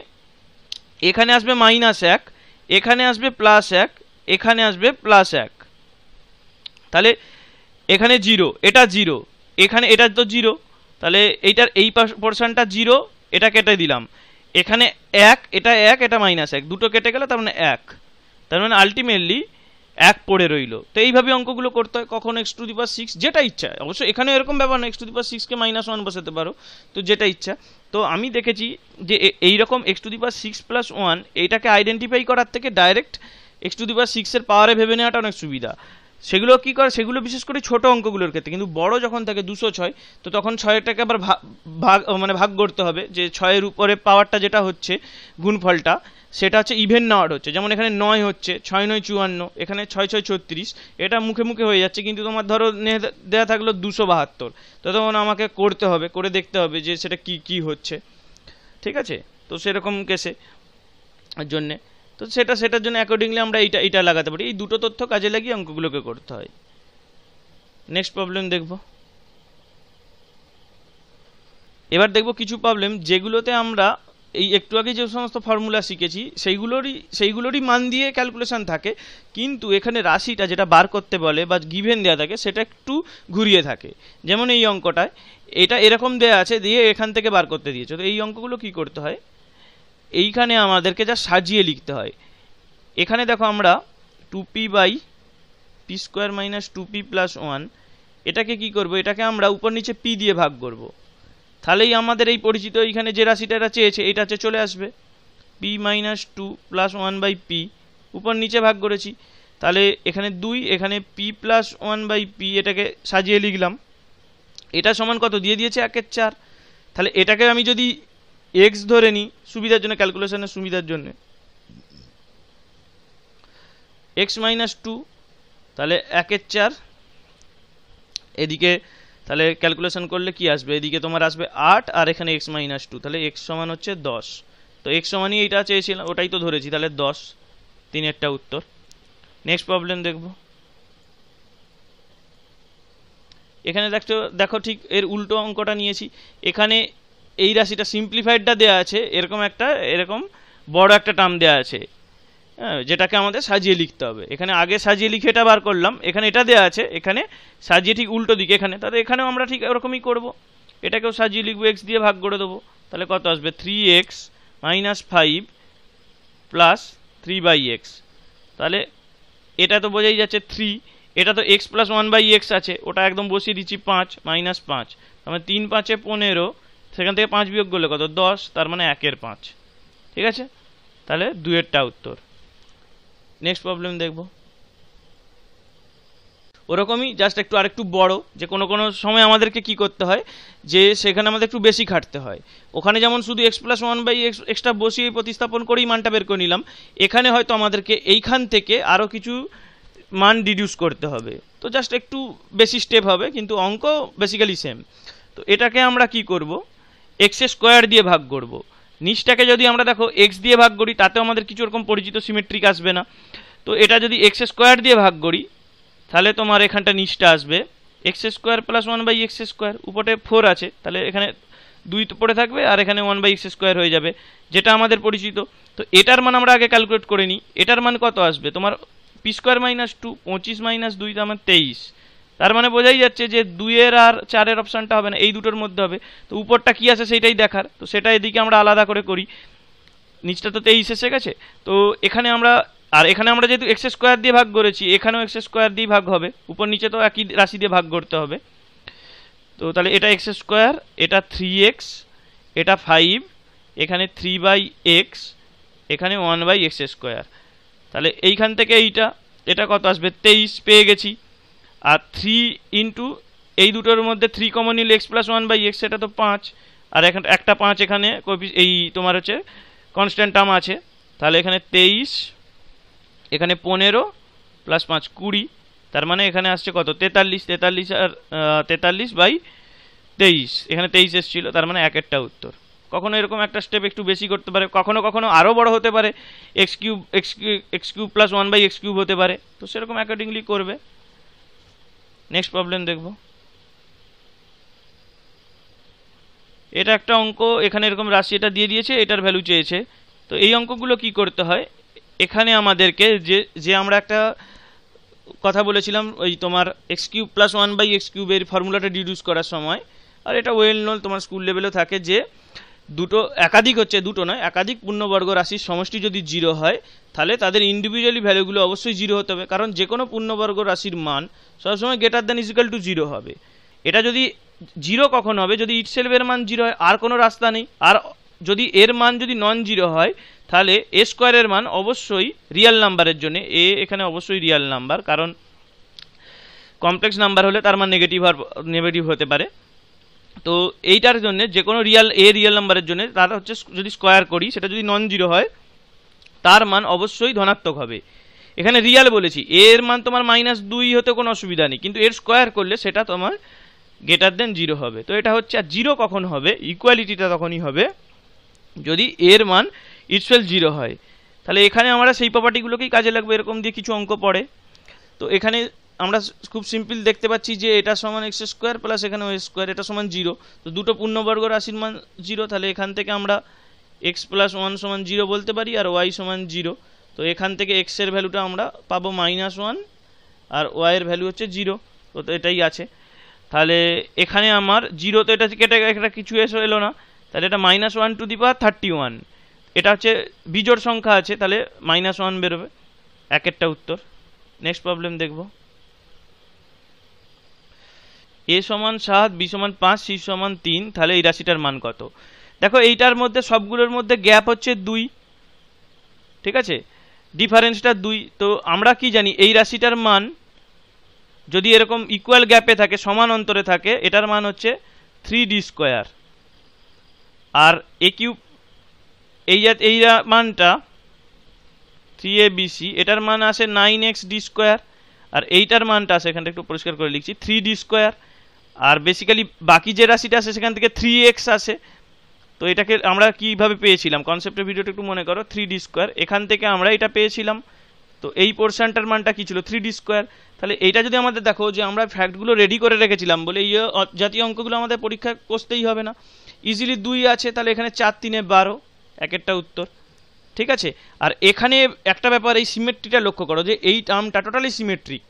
এখানে আসবে -1, এখানে আসবে +1, এখানে আসবে +1, তাহলে এখানে 0, এটা 0, এখানে এটা তো 0, তাহলে এইটার এই পোরশনটা 0, এটা কেটে দিলাম। এখানে 1, এটা 1, এটা -1, দুটো কেটে গেল, তার মানে 1, তার মানে আলটিমেটলি 1 পড়ে রইল। তো এইভাবে অঙ্কগুলো করতে হয়, কখন x⁻6 যেটা ইচ্ছা, অবশ্য এখানে এরকম ব্যাপার না, x⁻6 কে -1 বসাতে পারো, তো যেটা ইচ্ছা। তো আমি দেখেছি যে এইরকম x⁻6 + 1 এইটাকে আইডেন্টিফাই করার থেকে ডাইরেক্ট x⁻6 এর পাওয়ারে ভেবে নেওয়াটা অনেক সুবিধা। সেগুলো কি করে, সেগুলো বিশেষ করে ছোট অঙ্কগুলোর ক্ষেত্রে, কিন্তু বড় যখন থাকে 206, তো তখন 6টাকে আবার ভাগ করতে হবে, যে 6-এর উপরে পাওয়ারটা যেটা হচ্ছে গুণফলটা, সেটা হচ্ছে ইভেন নেওয়ার হচ্ছে। যেমন এখানে 9 হচ্ছে, 6×9 = 54, এখানে 6×6 = 36, এটা মুখে মুখে হয়ে যাচ্ছে, কিন্তু তোমার ধরো দেওয়া থাকলো 272, তো তখন আমাকে করতে হবে, করে দেখতে হবে যে সেটা কি কি হচ্ছে। ঠিক আছে, তো সেরকম কেসে জন্যে, তো সেটার জন্য অ্যাকর্ডিংলি আমরা এইটা লাগাতে পারি। এই দুটো তথ্য কাজে লাগিয়ে অঙ্কগুলোকে করতে হয়। নেক্সট প্রবলেম দেখব। এবার দেখব কিছু প্রবলেম যেগুলোতে আমরা এই একটু আগে যে সমস্ত ফর্মুলা শিখেছি সেইগুলোরই মান দিয়ে ক্যালকুলেশন থাকে, কিন্তু এখানে রাশিটা যেটা বার করতে বলে বা গিভেন দেওয়া থাকে সেটা একটু ঘুরিয়ে থাকে। যেমন এই অঙ্কটায় এটা এরকম দেওয়া আছে, দিয়ে এখান থেকে বার করতে দিয়েছে। তো এই অঙ্কগুলো কি করতে হয়, এইখানে আমাদেরকে যা সাজিয়ে লিখতে হয়। এখানে দেখো আমরা 2p/p² - 2p + 1 এটাকে কি করব, এটাকে আমরা উপর নিচে p দিয়ে ভাগ করব। তাহলেই আমাদের এই পরিচিত এইখানে যে রাশিটা এটা চেয়েছে এটা হচ্ছে চলে আসবে P minus two plus one by P, উপর নিচে ভাগ করেছি, তাহলে এখানে 2, এখানে P plus one by P, এটাকে সাজিয়ে লিখলাম। এটা সমান কত দিয়ে দিয়েছে 1/4। তাহলে এটাকে আমি যদি এক্স ধরে নিই সুবিধার জন্য, ক্যালকুলেশনের সুবিধার জন্য, এক্স মাইনাস টু, তাহলে 1/4 এদিকে, তাহলে ক্যালকুলেশন করলে কি আসবে, এদিকে তোমার আসবে 8 আর এখানে এক্স মাইনাস টু, তাহলে এক্স সমান হচ্ছে 10। তো এক্স সমানই এইটা চেয়েছিলাম, ওটাই তো ধরেছি, তাহলে 10, 3-এরটা উত্তর। নেক্সট প্রবলেম দেখব। এখানে দেখো ঠিক এর উল্টো অঙ্কটা নিয়েছি। এখানে এই রাশিটা সিম্পলিফাইডটা দেওয়া আছে, এরকম বড় একটা টার্ম দেওয়া আছে, হ্যাঁ, যেটাকে আমাদের সাজিয়ে লিখতে হবে। এখানে আগে সাজিয়ে লিখে এটা বার করলাম, এখানে এটা দেওয়া আছে, এখানে সাজিয়ে ঠিক উল্টো দিকে এখানে, তাহলে এখানেও আমরা ঠিক ওরকমই করব, এটাকেও সাজিয়ে লিখবো, এক্স দিয়ে ভাগ করে দেবো, তাহলে কত আসবে 3x মাইনাস 5 প্লাস 3/x। তাহলে এটা তো বোঝাই যাচ্ছে 3, এটা তো x প্লাস 1/x আছে, ওটা একদম বসিয়ে দিচ্ছি 5 মাইনাস 5, তার 3 5 15, সেখান থেকে 5 বিয়োগ করলে কত 10, তার মানে 1/5। ঠিক আছে, তাহলে 2-এরটা উত্তর। নেক্সট প্রবলেম দেখব। ওরকমই জাস্ট আরেকটু বড়, যে কোনো সময় আমাদেরকে কি করতে হয়, যে সেখানে আমাদের একটু বেশি খাটতে হয়। ওখানে যেমন শুধু x প্লাস 1/x এক্সট্রা বসিয়ে প্রতিস্থাপন করেই মানটা বের করে নিলাম, এখানে হয়তো আমাদেরকে এইখান থেকে আরও কিছু মান ডিডিউস করতে হবে, তো জাস্ট একটু বেশি স্টেপ হবে, কিন্তু অঙ্ক বেসিক্যালি সেম। তো এটাকে আমরা কি করব, x² দিয়ে ভাগ করব। নিচটাকে যদি আমরা দেখো x দিয়ে ভাগ করি, তাতেও আমাদের কিছু এরকম পরিচিত সিমেট্রিক আসবে না। তো এটা যদি x² দিয়ে ভাগ করি, তাহলে তোমার এখানটা নিচটা আসবে x² প্লাস 1/x², উপরে 4 আছে, তাহলে এখানে 2 তো পড়ে থাকবে, আর এখানে 1/x² হয়ে যাবে, যেটা আমাদের পরিচিত। তো এটার মান আমরা আগে ক্যালকুলেট করে নিই, এটার মান কত আসবে তোমার p² মাইনাস 2, 25 মাইনাস 2, তার মানে 23। তার মানে বোঝাই যাচ্ছে যে 2-এর আর 4-এর অপশানটা হবে না, এই দুটোর মধ্যে হবে। তো উপরটা কি আছে সেইটাই দেখার, তো সেটা এদিকে আমরা আলাদা করে করি। নিচটা তো 23 এসে গেছে, তো এখানে আমরা, আর এখানে আমরা যেহেতু x² দিয়ে ভাগ করেছি, এখানেও x² দিয়ে ভাগ হবে, উপর নিচে তো একই রাশি দিয়ে ভাগ করতে হবে। তো তাহলে এটা x², এটা 3x, এটা 5, এখানে 3/x, এখানে 1/x²। তাহলে এইখান থেকে এটা কত আসবে 23 পেয়ে গেছি। আর 3 ইন্টু এই দুটোর মধ্যে 3 কমন নিলে x প্লাস 1/x, সেটা তো 5, আর এখানে একটা 5 এখানে এই তোমার হচ্ছে কনস্ট্যান্ট টার্ম আছে, তাহলে এখানে 23, এখানে 15 প্লাস 5 20, তার মানে এখানে আসছে কত 43, 43 আর 43/23, এখানে 23 এসেছিল, তার মানে 1-এরটা উত্তর। কখনো এরকম একটা স্টেপ একটু বেশি করতে পারে, কখনো আরও বড় হতে পারে, x³ প্লাস 1/x³ হতে পারে, তো সেরকম অ্যাকর্ডিংলি করবে। নেক্সট প্রবলেম দেখব। এটা একটা অঙ্ক, এখানে এরকম রাশি এটা দিয়ে দিয়েছে, এটার ভ্যালু চেয়েছে। তো এই অঙ্কগুলো কি করতে হয়, এখানে আমাদেরকে যে আমরা একটা কথা বলেছিলাম, ওই তোমার x³ প্লাস 1/x³ এর ফর্মুলাটা ডিডিউস করার সময়, আর এটা ওয়েল নোন, তোমার স্কুল লেভেলেও থাকে, যে দুটো নয় একাধিক পূর্ণবর্গ রাশির সমষ্টি যদি 0 হয়, তাহলে তাদের ইন্ডিভিজুয়ালি ভ্যালুগুলো অবশ্যই 0 হতে হবে, কারণ যে কোনো পূর্ণবর্গ রাশির মান সবসময় গ্রেটার দ্যান ইকুয়াল টু 0 হবে। এটা যদি 0 কখন হবে, যদি ইটসেলফের মান 0 হয়, আর কোনো রাস্তা নেই। আর যদি এর মান যদি নন 0 হয়, তাহলে a² এর মান অবশ্যই রিয়েল নাম্বারের জন্য, এখানে অবশ্যই রিয়েল নাম্বার, কারণ কমপ্লেক্স নাম্বার হলে তার মান নেগেটিভ হতে পারে। তো এইটার জন্য যে কোনো রিয়েল নাম্বারের জন্য তার হচ্ছে যদি স্কোয়ার করি, সেটা যদি নন 0 হয়, তার মান অবশ্যই ধনাত্মক হবে। এখানে রিয়াল বলেছি, এর মান তোমার -2 হতে কোনো অসুবিধা নেই, কিন্তু এর স্কোয়ার করলে সেটা তোমার গ্রেটার দেন 0 হবে। তো এটা হচ্ছে, আর 0 কখন হবে, ইকুয়ালিটিটা তখনই হবে যদি এর মান ইটসেলফ 0 হয়। তাহলে এখানে আমরা সেই প্রপার্টিগুলোকেই কাজে লাগবে, এরকম দিয়ে কিছু অঙ্ক পড়ে। তো এখানে আমরা খুব সিম্পল দেখতে পাচ্ছি যে এটা সমান x² প্লাস এখানে y², এটা সমান 0। তো দুটো পূর্ণবর্গ রাশির মান 0, তাহলে এখান থেকে আমরা x প্লাস 1 সমান 0 বলতে পারি, আর y সমান 0। তো এখান থেকে x এর ভ্যালুটা আমরা পাবো -1, আর y এর ভ্যালু হচ্ছে 0। তো এটাই আছে। তাহলে এখানে আমার 0, তো এটা কেটে একটা কিছু এলো না, তাহলে এটা -1^31, এটা হচ্ছে বিজোড় সংখ্যা আছে, তাহলে -1 বেরোবে, 1-এরটা উত্তর। নেক্সট প্রবলেম দেখব। a সমান 7, b সমান 5, c সমান 3, তাহলে এই রাশিটার মান কত? দেখো এইটার মধ্যে সবগুলোর মধ্যে গ্যাপ হচ্ছে 2, ঠিক আছে, ডিফারেন্সটা 2। তো আমরা কি জানি এই রাশিটার মান যদি এরকম ইকুয়াল গ্যাপে থাকে, সমান অন্তরে থাকে, এটার মান হচ্ছে 3d square. R a cube এই মানটা 3abc, এটার মান আসে 9xd স্কোয়ার। আর এইটার মানটা আসে, এখানটা একটু পরিষ্কার করে লিখছি, 3d স্কোয়ার। আর বেসিক্যালি বাকি যে রাশিটা আসে সেখান থেকে 3x আসে। তো এটাকে আমরা কিভাবে পেয়েছিলাম, কনসেপ্টের ভিডিওটা একটু মনে করো, 3d স্কোয়ার, এখান থেকে আমরা এটা পেয়েছিলাম। তো এই পোর্শনটার মানটা কি ছিল? 3d square. তাহলে এইটা যদি আমাদের দেখো যে আমরা ফ্যাক্টগুলো রেডি করে রেখেছিলাম বলে এই জাতীয় অঙ্কগুলো আমাদের পরীক্ষা কষতেই হবে না, ইজিলি 2 আছে, তাহলে এখানে 4 3 12 একেরটা উত্তর, ঠিক আছে। আর এখানে একটা ব্যাপার, এই সিমেট্রিটা লক্ষ্য করো যে এই টার্মটা টোটালি সিমেট্রিক।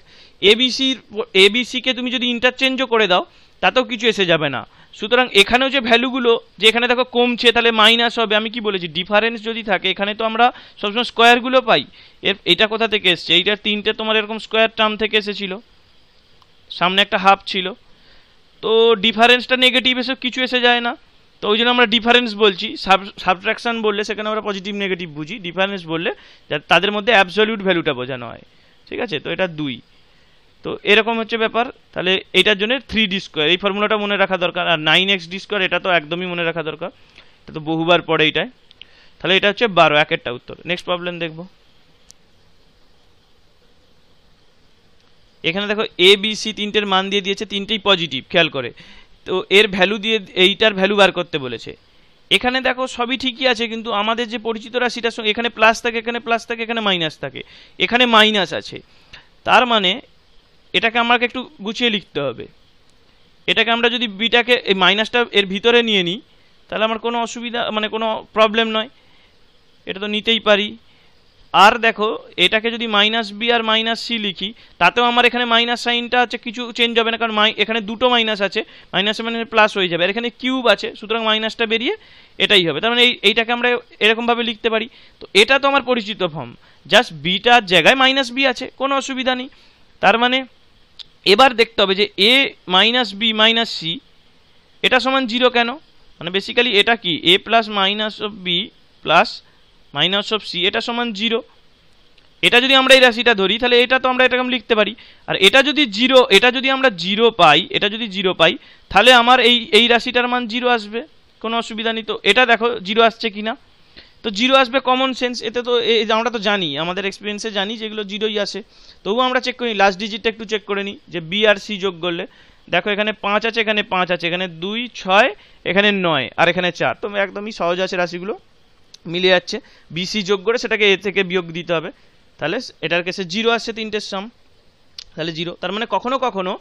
এবিসিকে তুমি যদি ইন্টারচেঞ্জও করে দাও তাতেও কিছু এসে যাবে না। সুতরাং এখানেও যে ভ্যালুগুলো, যে এখানে দেখো কমছে তাহলে মাইনাস হবে, আমি কি বলেছি, ডিফারেন্স যদি থাকে এখানে তো আমরা সবসময় স্কোয়ারগুলো পাই। এটা কোথা থেকে এসছে? এইটার 3টে তোমার এরকম স্কোয়ার টার্ম থেকে এসেছিল, সামনে একটা হাফ ছিল। তো ডিফারেন্সটা নেগেটিভ এসে কিছু এসে যায় না, তো ওই জন্য আমরা ডিফারেন্স বলছি। সাবট্রাকশন বললে সেখানে আমরা পজিটিভ নেগেটিভ বুঝি, ডিফারেন্স বললে তাদের মধ্যে অ্যাবসলিউট ভ্যালুটা বোঝানো হয়, ঠিক আছে। তো এটা 2। তো এরকম হচ্ছে ব্যাপার। তাহলে এইটার জন্য 3d স্কোয়ার, এই ফর্মুলাটা মনে রাখা দরকার। আর 9xd স্কোয়ার, এটা তো একদমই মনে রাখা দরকার, এটা তো বহুবার পড়ে এইটায়। তাহলে এটা হচ্ছে 12, একেরটা উত্তর। নেক্সট প্রবলেম দেখবো। এখানে দেখো এ বি সি তিনটের মান দিয়ে দিয়েছে, তিনটেই পজিটিভ, খেয়াল করে। তো এর ভ্যালু দিয়ে এইটার ভ্যালু বার করতে বলেছে। এখানে দেখো সবই ঠিকই আছে, কিন্তু আমাদের যে পরিচিত রাশিটার সঙ্গে এখানে প্লাস থাকে, এখানে প্লাস থাকে, এখানে মাইনাস থাকে, এখানে মাইনাস আছে। তার মানে এটাকে আমাকে একটু গুছিয়ে লিখতে হবে। এটাকে আমরা যদি বিটাকে এই মাইনাসটা এর ভিতরে নিয়ে নিই তাহলে আমার কোনো অসুবিধা, মানে কোনো প্রবলেম নয়, এটা তো নিতেই পারি। আর দেখো এটাকে যদি মাইনাস বি আর মাইনাস সি লিখি তাতেও আমার এখানে মাইনাস সাইনটা আছে, কিছু চেঞ্জ হবে না, কারণ এখানে দুটো মাইনাস আছে, মাইনাসে মানে প্লাস হয়ে যাবে। আর এখানে কিউব আছে, সুতরাং মাইনাসটা বেরিয়ে এটাই হবে। তার মানে এইটাকে আমরা এরকমভাবে লিখতে পারি। তো এটা তো আমার পরিচিত ফর্ম, জাস্ট বিটার জায়গায় মাইনাস বি আছে, কোনো অসুবিধা নেই। তার মানে এবার দেখতে হবে যে A minus B minus C এটা সমান 0 কেন? মানে বেসিক্যালি এটা কি, A plus minus of B plus minus of C, এটা সমান 0। এটা যদি আমরা এই রাশিটা ধরি তাহলে এটা তো আমরা এরকম লিখতে পারি। আর এটা যদি 0, এটা যদি আমরা 0 পাই, এটা যদি 0 পাই তাহলে আমার এই রাশিটার মান 0 আসবে, কোনো অসুবিধা নেই। তো এটা দেখো 0 আসছে কি না, তো 0 আসবে, কমন সেন্স। এতে তো আমরা তো জানি, আমাদের এক্সপিরিয়েন্সে জানি যেগুলো 0ই আসে। তবুও আমরা চেক করি, লাস্ট ডিজিটটা একটু চেক করে নিই যে বি আর সি যোগ করলে দেখো এখানে 5 আছে, এখানে 5 আছে, এখানে 2 6, এখানে 9, আর এখানে 4। তো একদমই সহজ আছে, রাশিগুলো মিলে যাচ্ছে। বিসি যোগ করে সেটাকে এ থেকে বিয়োগ দিতে হবে, তাহলে এটার কেসে 0 আসছে, তিনটের সাম, তাহলে 0। তার মানে কখনো কখনো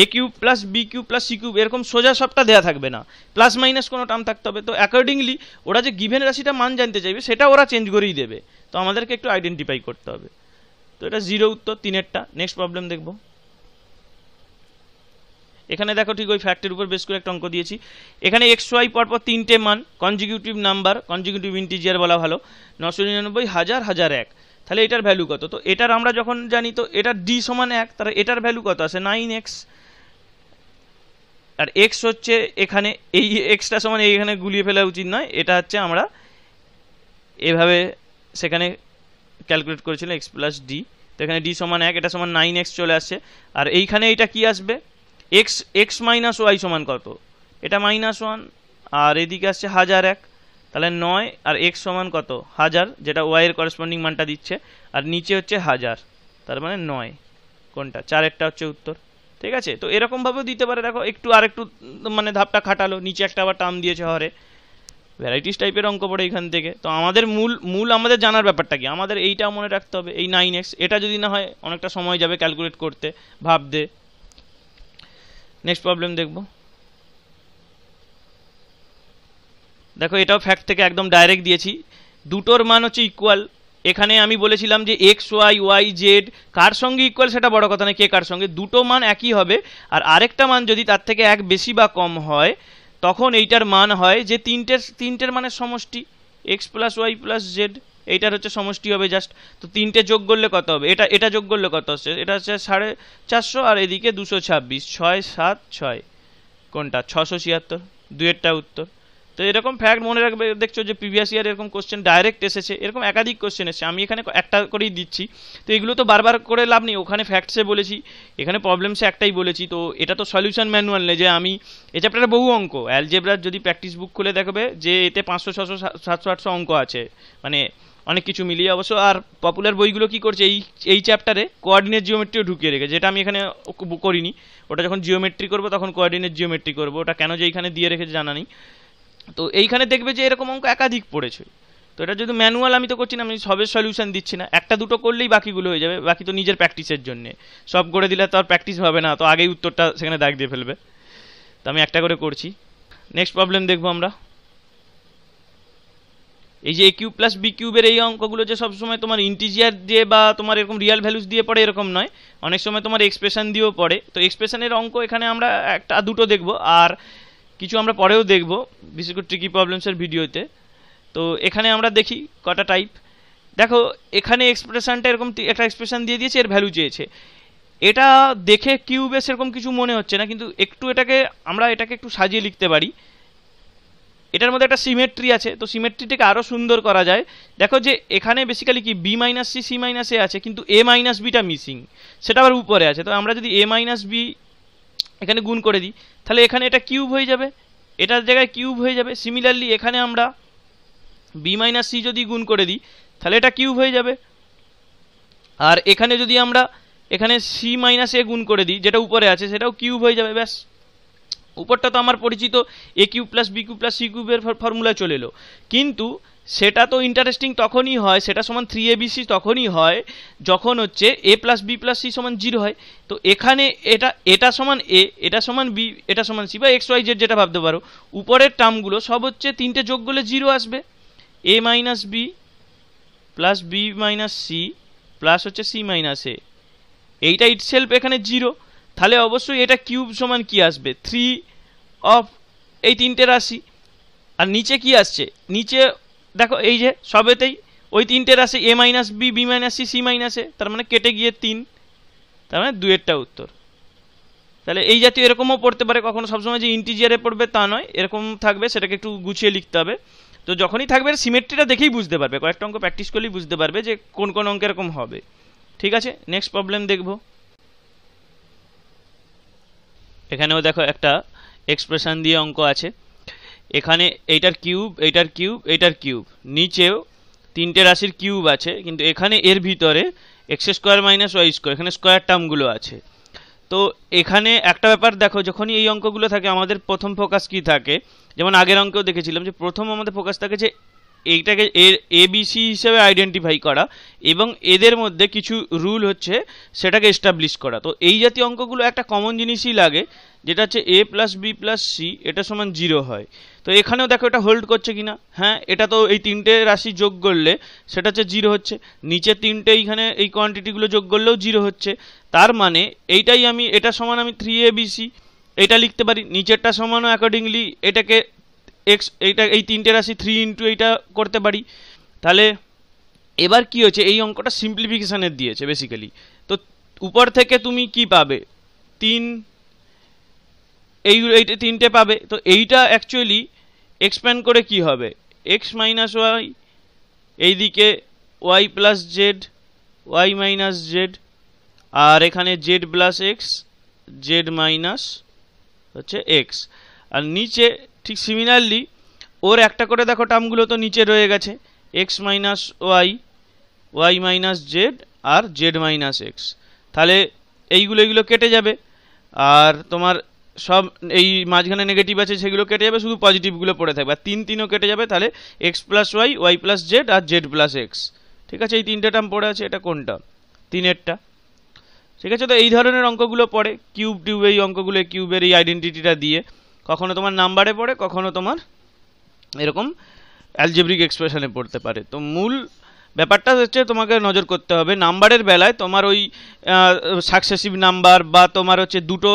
A cube plus B cube plus C cube এরকম সোজা সবটা দেওয়া থাকবে না, প্লাস মাইনাস কোনো টার্ম থাকতে হবে। তো অ্যাকর্ডিংলি ওরা যে গিভেন রাশিটা মান জানতে চাইবে সেটা ওরা চেঞ্জ করেই দেবে, তো আমাদেরকে একটু আইডেন্টিফাই করতে হবে। তো এটা 0 উত্তর, 3এরটা। নেক্সট প্রবলেম দেখবো। এখানে দেখো ঠিক ওই ফ্যাক্টের উপর বেস করে একটা অঙ্ক দিয়েছি। এখানে এক্স ওয়াই পরপর তিনটে মান, কনজিকিউটিভ নাম্বার, কনজিকিউটিভ ইন্টিজার বলা ভালো, 999, 1000, 1001। তাহলে এটার ভ্যালু কত? তো এটার আমরা যখন জানি তো এটা ডি সমান 1, তাহলে এটার ভ্যালু কত আছে? 9x। আর এক্স হচ্ছে এখানে, এই এক্সটা সমান এইখানে গুলিয়ে ফেলা উচিত নয়, এটা হচ্ছে আমরা এভাবে সেখানে ক্যালকুলেট করেছিলাম এক্স প্লাস ডি। তো এখানে ডি সমান 1, এটা সমান 9x চলে আসছে। আর এইখানে এইটা কি আসবে? এক্স মাইনাস ওয়াই সমান কত? এটা -1, আর এদিকে আসছে 1001, তাহলে 9, আর এক্স সমান কত? 1000, যেটা ওয়াই এর করেসপন্ডিং মানটা দিচ্ছে, আর নিচে হচ্ছে 1000, তার মানে 9। কোনটা? 4এরটা হচ্ছে উত্তর, ঠিক আছে। তো এরকমভাবেও দিতে পারে, দেখো একটু আরেকটু মানে ধাপটা খাটালো, নিচে একটা আবার টার্ম দিয়েছে হরে, ভ্যারাইটিস টাইপের অঙ্ক পড়ে এখান থেকে। তো আমাদের মূল আমাদের জানার ব্যাপারটা কি, আমাদের এইটা মনে রাখতে হবে, এই 9x। এটা যদি না হয় অনেকটা সময় যাবে ক্যালকুলেট করতে, ভাবতে। নেক্সট প্রবলেম দেখব। দেখো এটাও ফ্যাক্ট থেকে একদম ডাইরেক্ট দিয়েছি, দুটোর মান হচ্ছে ইকুয়াল। এখানে আমি বলেছিলাম যে এক্স ওয়াই ওয়াই জেড কার সঙ্গে ইকুয়াল সেটা বড় কথা নয়, কে কার সঙ্গে, দুটো মান একই হবে। আর আরেকটা মান যদি তার থেকে এক বেশি বা কম হয় তখন এইটার মান হয় যে তিনটের মানের সমষ্টি, X plus Y plus Z. এইটার হচ্ছে সমষ্টি হবে জাস্ট। তো তিনটে যোগ করলে কত হবে, এটা যোগ করলে কত হচ্ছে, এটা হচ্ছে 450 আর এদিকে 226, 6 7 6 কোনটা 676, দুয়েরটা উত্তর। তো এরকম ফ্যাক্ট মনে রাখবে, দেখছো যে প্রিভিয়াস ইয়ার এরকম কোশ্চেন ডাইরেক্ট এসেছে, এরকম একাধিক কোশ্চেন এসেছে, আমি এখানে একটা করেই দিচ্ছি। তো এগুলো তো বারবার করে লাভ নেই, ওখানে ফ্যাক্টসে বলেছি, এখানে প্রবলেমসে একটাই বলেছি। তো এটা তো সলিউশন ম্যানুয়াল নেই যে আমি এই চ্যাপ্টারে বহু অঙ্ক, অ্যালজেব্রার যদি প্র্যাকটিস বুক খুলে দেখবে যে এতে 500 600 700 800 অঙ্ক আছে, মানে অনেক কিছু মিলিয়ে অবশ্য। আর পপুলার বইগুলো কি করছে, এই চ্যাপ্টারে কোঅর্ডিনেট জিওমেট্রিও ঢুকিয়ে রেখেছে, যেটা আমি এখানে করিনি। ওটা যখন জিওমেট্রি করবো তখন কোঅর্ডিনেট জিওমেট্রি করবো, ওটা কেন যে এইখানে দিয়ে রেখেছে জানা নেই। তো এইখানে দেখবে যে এরকম অঙ্ক একাধিক পড়েছে। তো এটা যদি ম্যানুয়াল আমি তো করছি না, আমি সবের সলিউশন দিচ্ছি না, একটা দুটো করলেই বাকিগুলো হয়ে যাবে, বাকি তো নিজের প্র্যাকটিসের জন্যে। সব করে দিলে তো আর প্র্যাকটিস হবে না, তো আগেই উত্তরটা সেখানে দাগ দিয়ে ফেলবে। তো আমি একটা করে করছি। নেক্সট প্রবলেম দেখবো আমরা। এই যে এ কিউব প্লাস বি কিউবের এই অঙ্কগুলো যে সবসময় তোমার ইন্টিজিয়ার দিয়ে বা তোমার এরকম রিয়াল ভ্যালুস দিয়ে পড়ে এরকম নয়, অনেক সময় তোমার এক্সপ্রেশন দিয়েও পড়ে। তো এক্সপ্রেশনের অঙ্ক এখানে আমরা একটা দুটো দেখবো, আর কিছু আমরা পরেও দেখব, বিশেষ করে ট্রিকি প্রবলেমসের ভিডিওতে। তো এখানে আমরা দেখি কটা টাইপ। দেখো এখানে এক্সপ্রেশনটা এরকম একটা এক্সপ্রেশন দিয়ে দিয়েছে, এর ভ্যালু চেয়েছে। এটা দেখে কিউবে সেরকম কিছু মনে হচ্ছে না, কিন্তু একটু আমরা এটাকে একটু সাজিয়ে লিখতে পারি। এটার মধ্যে একটা সিমেট্রি আছে, তো সিমেট্রিটাকে আরও সুন্দর করা যায়। দেখো যে এখানে বেসিক্যালি কি B minus C, C minus A আছে, কিন্তু এ মাইনাস বিটা মিসিং, সেটা আবার উপরে আছে। তো আমরা যদি এ মাইনাস বি এখানে গুণ করে দিই, তাহলে এখানে এটা কিউব হয়ে যাবে, এটার জায়গায় কিউব হয়ে যাবে। সিমিলারলি এখানে আমরা বি মাইনাস সি যদি গুণ করে দিই, তাহলে এটা কিউব হয়ে যাবে। আর এখানে যদি আমরা এখানে সি মাইনাস এ গুণ করে দিই, যেটা উপরে আছে, সেটাও কিউব হয়ে যাবে। ব্যাস, উপরটা তো আমার পরিচিত A cube plus B cube plus C কিউবের ফর্মুলায় চলে এলো। কিন্তু সেটা তো ইন্টারেস্টিং তখনই হয়, সেটা সমান 3abc তখনই হয় যখন হচ্ছে এ প্লাস বি প্লাস সি সমান 0 হয়। তো এখানে এটা সমান এ, এটা সমান বি, এটা সমান সি, বা এক্স ওয়াই জেড যেটা ভাবতে পারো। উপরের টার্মগুলো সব হচ্ছে তিনটে যোগ করলে 0 আসবে। A minus B plus B minus C plus হচ্ছে সি মাইনাস এ, এইটা ইটসেলফ এখানে 0। তাহলে অবশ্যই এটা কিউব সমান কি আসবে, 3 অফ এই তিনটে রাশি। আর নিচে কি আসছে, নিচে দেখো এই যে সবেতেই ওই তিনটে রাশি A minus B, B minus C, C minus A, তার মানে কেটে গিয়ে 3, তার মানে দুয়েরটা উত্তর। তাহলে এই জাতীয় এরকমও পড়তে পারে, কখনো সবসময় যে ইন্টিজিয়ারে পড়বে তা নয়, এরকম থাকবে, সেটাকে একটু গুছিয়ে লিখতে হবে। তো যখনই থাকবে সিমেট্রিটা দেখেই বুঝতে পারবে, কয়েকটা অঙ্ক প্র্যাকটিস করলেই বুঝতে পারবে যে কোন কোন অঙ্ক এরকম হবে। ঠিক আছে, নেক্সট প্রবলেম দেখব। এখানেও দেখো একটা এক্সপ্রেশন দিয়ে অঙ্ক আছে। এখানে এইটার কিউব, এইটার কিউব, এইটার কিউব, নিচেও তিনটে রাশির কিউব আছে, কিন্তু এখানে এর ভিতরে X square minus Y square, এখানে স্কোয়ার টার্মগুলো আছে। তো এখানে একটা ব্যাপার দেখো, যখনই এই অঙ্কগুলো থাকে আমাদের প্রথম ফোকাস কি থাকে, যেমন আগের অঙ্কেও দেখেছিলাম যে প্রথম আমাদের ফোকাস থাকে যে এইটাকে এর এবিসি হিসেবে আইডেন্টিফাই করা, এবং এদের মধ্যে কিছু রুল হচ্ছে সেটাকে এস্টাবলিশ করা। তো এই জাতীয় অঙ্কগুলো একটা কমন জিনিসই লাগে, যেটা হচ্ছে এ প্লাস বি প্লাস সি এটা সমান 0 হয়। তো এখানেও দেখো এটা হোল্ড করছে কিনা, হ্যাঁ এটা তো এই তিনটে রাশি যোগ করলে সেটা হচ্ছে 0 হচ্ছে, নিচে তিনটে এইখানে এই কোয়ান্টিটিগুলো যোগ করলেও 0 হচ্ছে। তার মানে এইটাই এটা সমান আমি 3abc এটা লিখতে পারি, নিচেরটা সমানও অ্যাকর্ডিংলি এটাকে এক্স, এইটা এই তিনটে রাশি 3 ইন্টু এইটা করতে পারি। তাহলে এবার কি হচ্ছে, এই অঙ্কটা সিম্পলিফিকেশানের দিয়েছে বেসিক্যালি। তো উপর থেকে তুমি কি পাবে, 3, এইটা তিনটে পাবে। তো এইটা অ্যাকচুয়ালি এক্সপ্যান্ড করে কি হবে, এক্স মাইনাস ওয়াই, এইদিকে Y plus Z, Y minus Z, আর এখানে Z plus X, Z minus হচ্ছে এক্স। আর নিচে ঠিক সিমিলারলি ওর একটা করে দেখো টার্মগুলো তো নিচে রয়ে গেছে, X minus Y, Y minus Z, আর জেড মাইনাস এক্স। তাহলে এইগুলো কেটে যাবে, আর তোমার সব এই মাঝখানে নেগেটিভ আছে সেগুলো কেটে যাবে, শুধু পজিটিভগুলো পড়ে থাকবে। আর 3 কেটে যাবে, তাহলে X plus Y, Y plus Z, আর জেড প্লাস এক্স। ঠিক আছে, এই তিনটে টার্ম পড়ে আছে, এটা কোনটা, 3এরটা। ঠিক আছে, তো এই ধরনের অঙ্কগুলো পড়ে, কিউব টিউব এই অঙ্কগুলো, কিউবের এই আইডেন্টিটিটা দিয়ে কখনো তোমার নাম্বারে পড়ে, কখনো তোমার এরকম অ্যালজেব্রিক এক্সপ্রেশনে পড়তে পারে। তো মূল ব্যাপারটা হচ্ছে তোমাকে নজর করতে হবে নাম্বারের বেলায় তোমার ওই সাকসেসিভ নাম্বার বা তোমার হচ্ছে দুটো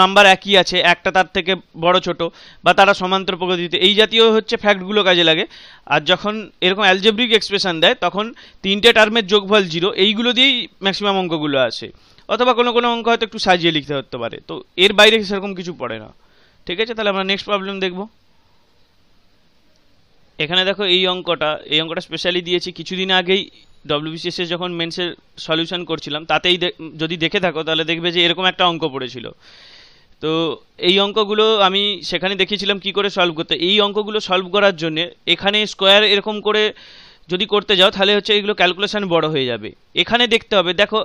নাম্বার একই আছে, একটা তার থেকে বড় ছোট বা তারা সমান্তর পদ্ধতিতে, এই জাতীয় হচ্ছে ফ্যাক্টগুলো কাজে লাগে। আর যখন এরকম অ্যালজেব্রিক এক্সপ্রেশন দেয় তখন তিনটে টার্মের যোগফল 0, এইগুলো দিয়েই ম্যাক্সিমাম অঙ্কগুলো আসে। অথবা কোনো কোনো অঙ্ক হয়তো একটু সাজিয়ে লিখতে হতে পারে, তো এর বাইরে সেরকম কিছু পড়ে না। ঠিক আছে, তাহলে আমরা নেক্সট প্রবলেম দেখব। এখানে দেখো এই অঙ্কটা স্পেশালি দিয়েছি কিছুদিন আগেই ডব্লিউবিসিএস যখন মেন্সের সলিউশন করছিলাম, তাতেই যদি দেখে থাকো তাহলে দেখবে যে এরকম একটা অঙ্ক পড়েছিল। তো এই অঙ্কগুলো আমি সেখানে দেখিয়েছিলাম কি করে সলভ করতে। এই অঙ্কগুলো সলভ করার জন্য এখানে স্কোয়ার এরকম করে যদি করতে যাও তাহলে হচ্ছে এইগুলো ক্যালকুলেশন বড় হয়ে যাবে। এখানে দেখতে হবে, দেখো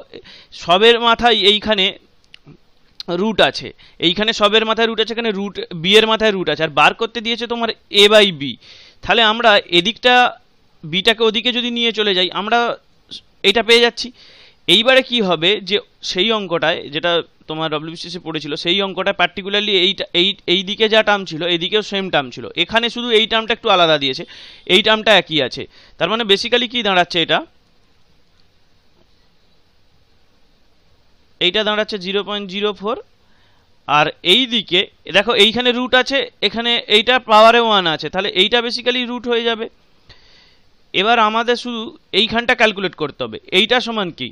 সবের মাথায় এইখানে রুট আছে, এইখানে সবের মাথায় রুট আছে, এখানে রুট বি এর মাথায় রুট আছে, আর বার করতে দিয়েছে তোমার এ বাই বি। তাহলে আমরা এদিকটা বিটাকে ওদিকে যদি নিয়ে চলে যাই আমরা এটা পেয়ে যাচ্ছি। এইবারে কি হবে যে সেই অঙ্কটায় যেটা তোমার ডব্লিউবিসিএসে পড়েছিল সেই অঙ্কটায় পার্টিকুলারলি এই দিকে যা টার্ম ছিল এদিকেও সেম টার্ম ছিল, এখানে শুধু এই টার্মটা একটু আলাদা দিয়েছে, এই টার্মটা একই আছে। তার মানে বেসিক্যালি কি দাঁড়াচ্ছে, এইটা দাঁড়াচ্ছে 0.04। আর এই দিকে দেখো এইখানে রুট আছে, এখানে এইটা পাওয়ারে 1 আছে, তাহলে এইটা বেসিক্যালি রুট হয়ে যাবে। এবার আমাদের শুধু এইখানটা ক্যালকুলেট করতে হবে। এইটা সমান কি,